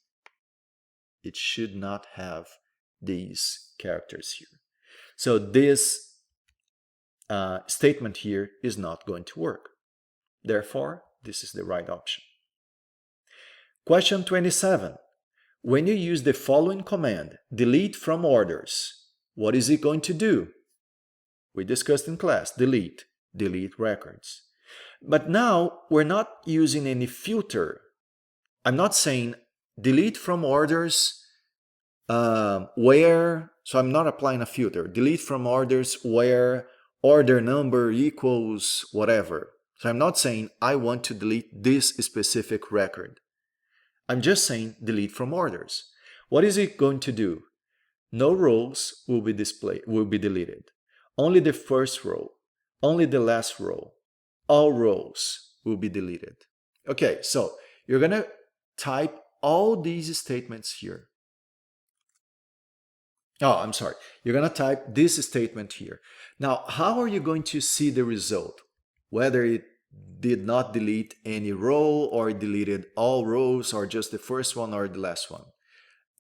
Speaker 1: It should not have these characters here. So this statement here is not going to work. Therefore, this is the right option. Question 27. When you use the following command, delete from orders, what is it going to do? We discussed in class, delete records. But now we're not using any filter. I'm not saying delete from orders where, so I'm not applying a filter. Delete from orders where order number equals whatever. So I'm not saying I want to delete this specific record. I'm just saying delete from orders. What is it going to do? No rows will be deleted. Only the first row, only the last row, all rows will be deleted. Okay, so you're gonna type all these statements here. Oh, I'm sorry. You're gonna type this statement here. Now, how are you going to see the result? Whether it did not delete any row or deleted all rows or just the first one or the last one.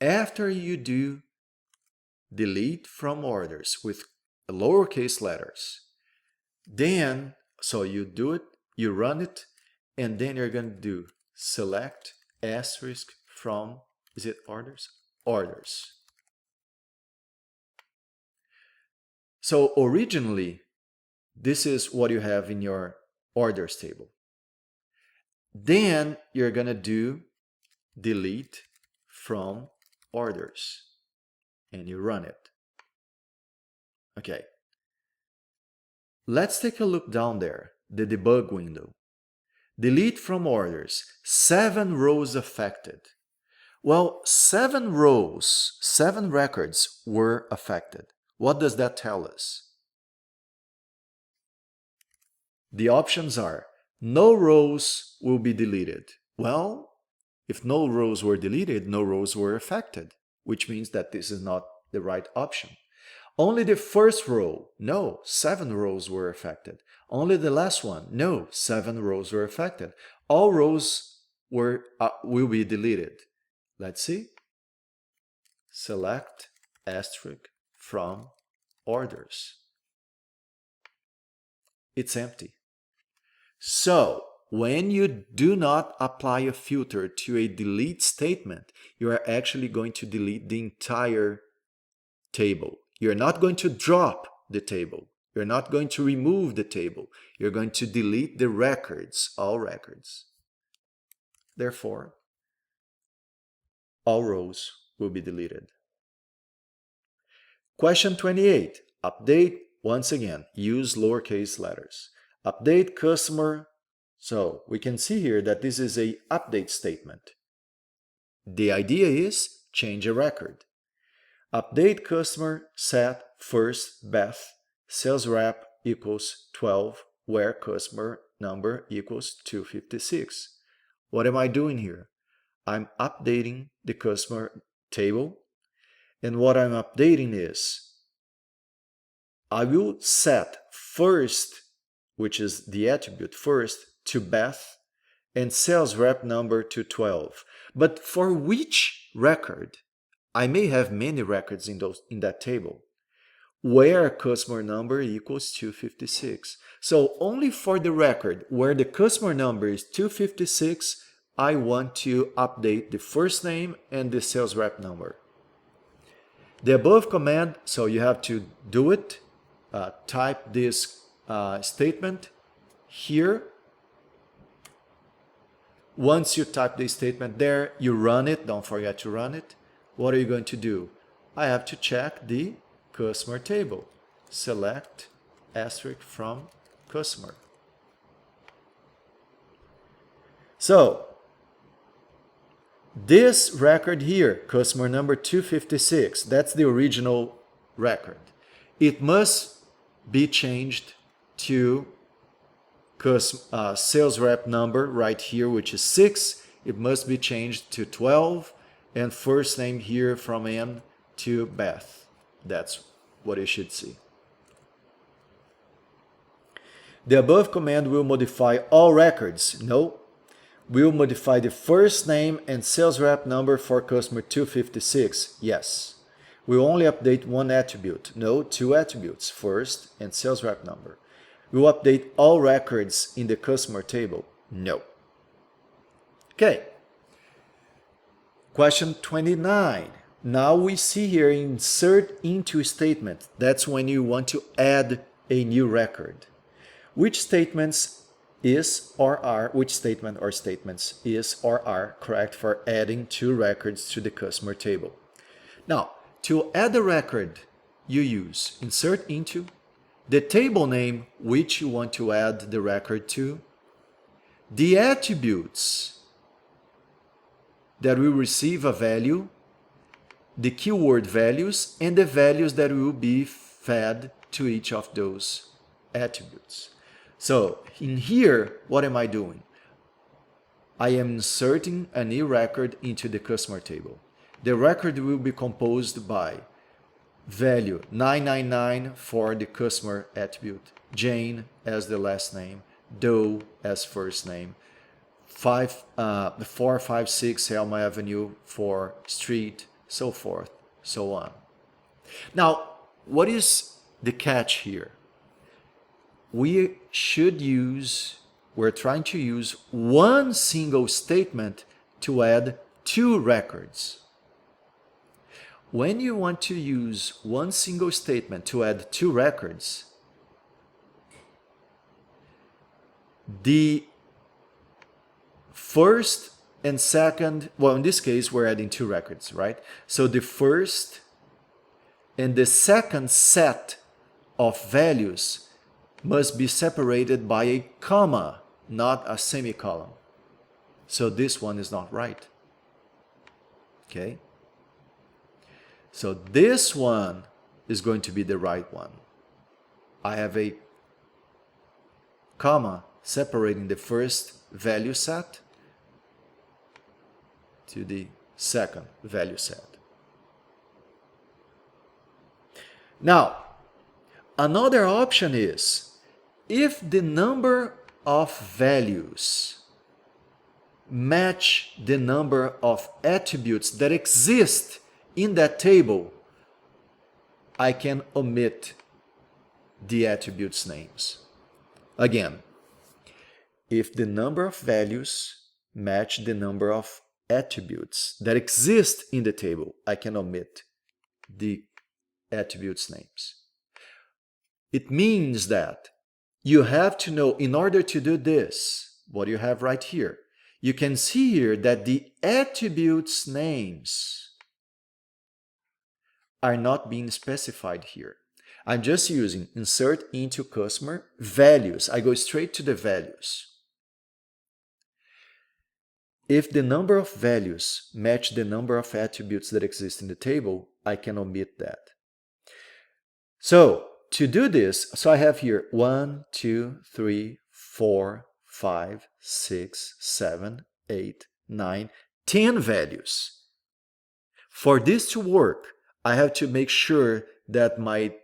Speaker 1: After you do delete from orders with lowercase letters, then, so you do it, you run it, and then you're going to do select asterisk from, is it orders? Orders. So originally, this is what you have in your orders table. Then you're going to do delete from orders and you run it. Okay. Let's take a look down there, the debug window. Delete from orders, 7 rows affected. Well, 7 rows, 7 records were affected. What does that tell us? The options are no rows will be deleted. Well, if no rows were deleted, no rows were affected, which means that this is not the right option. Only the first row, no, 7 rows were affected. Only the last one, no, 7 rows were affected. All rows will be deleted. Let's see. Select asterisk from orders. It's empty. So, when you do not apply a filter to a delete statement, you are actually going to delete the entire table. You're not going to drop the table. You're not going to remove the table. You're going to delete the records, all records. Therefore, all rows will be deleted. Question 28. Update, once again, use lowercase letters. Update customer. So we can see here that this is a update statement. The idea is change a record. Update customer set first Beth, sales rep equals 12, where customer number equals 256. What am I doing here? I'm updating the customer table, and what I'm updating is I will set first, which is the attribute first, to Beth, and sales rep number to 12. But for which record? I may have many records in that table, where customer number equals 256. So only for the record where the customer number is 256, I want to update the first name and the sales rep number. The above command, so you have to do it, type this statement here. Once you type the statement there, you run it, don't forget to run it. What are you going to do? I have to check the customer table. Select asterisk from customer. So, this record here, customer number 256, that's the original record. It must be changed to sales rep number right here, which is 6. It must be changed to 12, and first name here from Ann to Beth. That's what you should see. The above command will modify all records. No, will modify the first name and sales rep number for customer 256. Yes. We'll only update one attribute. No, two attributes, first and sales rep number. We'll update all records in the customer table. No. Okay. Question 29. Now we see here insert into statement. That's when you want to add a new record. Which statements is or are, which statement or statements is or are correct for adding two records to the customer table? Now, to add a record, you use insert into, the table name which you want to add the record to, the attributes that will receive a value, the keyword values, and the values that will be fed to each of those attributes. So in here, what am I doing? I am inserting a new record into the customer table. The record will be composed by value 999 for the customer attribute, Jane as the last name, Doe as first name, 456 Elma Avenue for street, so forth, so on. Now, what is the catch here? We're trying to use one single statement to add two records. When you want to use one single statement to add two records, the first and second, well, in this case, we're adding two records, right? So the first and the second set of values must be separated by a comma, not a semicolon. So this one is not right. Okay? So this one is going to be the right one. I have a comma separating the first value set to the second value set. Now, another option is if the number of values match the number of attributes that exist in that table, I can omit the attributes' names. Again, if the number of values match the number of attributes that exist in the table, I can omit the attributes' names. It means that you have to know, in order to do this, what you have right here. You can see here that the attributes' names are not being specified here. I'm just using insert into customer values. I go straight to the values. If the number of values match the number of attributes that exist in the table, I can omit that. So to do this, so I have here 1, 2, 3, 4, 5, 6, 7, 8, 9, 10 values. For this to work, I have to make sure that my,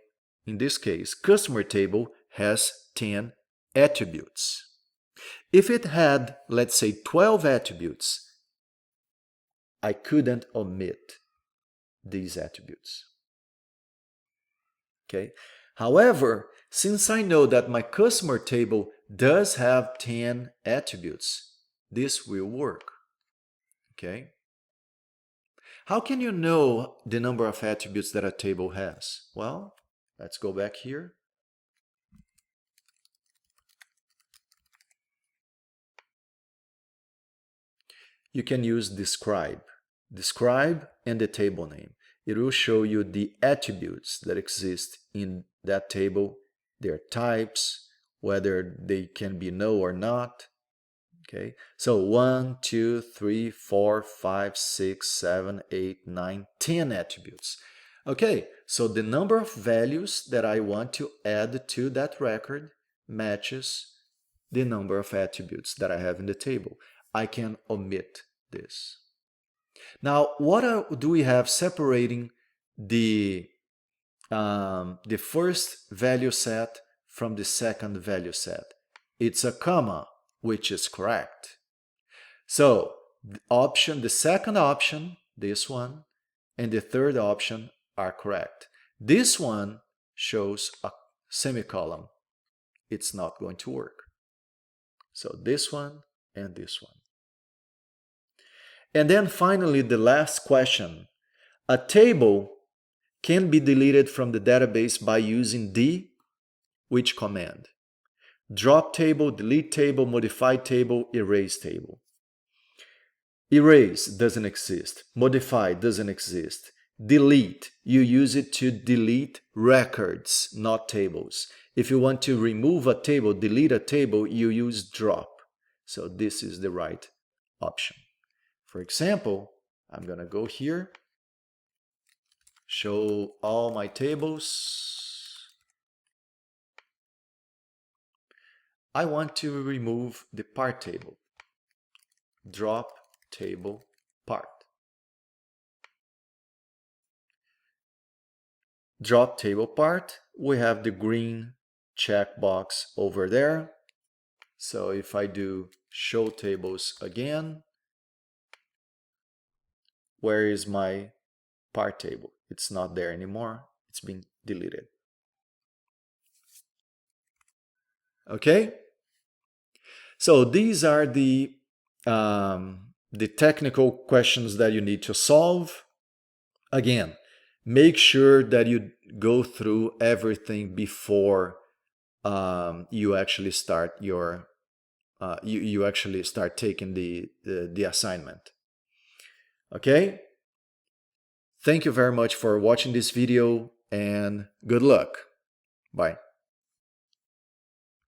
Speaker 1: in this case, customer table has 10 attributes. If it had, let's say, 12 attributes, I couldn't omit these attributes. Okay? However, since I know that my customer table does have 10 attributes, this will work. Okay? How can you know the number of attributes that a table has? Well, let's go back here. You can use describe. Describe and the table name. It will show you the attributes that exist in that table, their types, whether they can be no or not. Okay, so 1, 2, 3, 4, 5, 6, 7, 8, 9, 10 attributes. Okay, so the number of values that I want to add to that record matches the number of attributes that I have in the table. I can omit this. Now, what do we have separating the first value set from the second value set? It's a comma, which is correct. So the second option, this one, and the third option are correct. This one shows a semicolon. It's not going to work. So this one and this one. And then finally, the last question. A table can be deleted from the database by using the which command? Drop table, delete table, modify table, erase table. Erase doesn't exist. Modify doesn't exist. Delete, you use it to delete records, not tables. If you want to remove a table, delete a table, you use drop. So this is the right option. For example, I'm going to go here, show all my tables. I want to remove the part table. Drop table part. Drop table part, we have the green checkbox over there. So if I do show tables again, where is my part table? It's not there anymore. It's been deleted. Okay? So these are the technical questions that you need to solve. Again, make sure that you go through everything before you actually start your you actually start taking the assignment. Okay? Thank you very much for watching this video and good luck. Bye.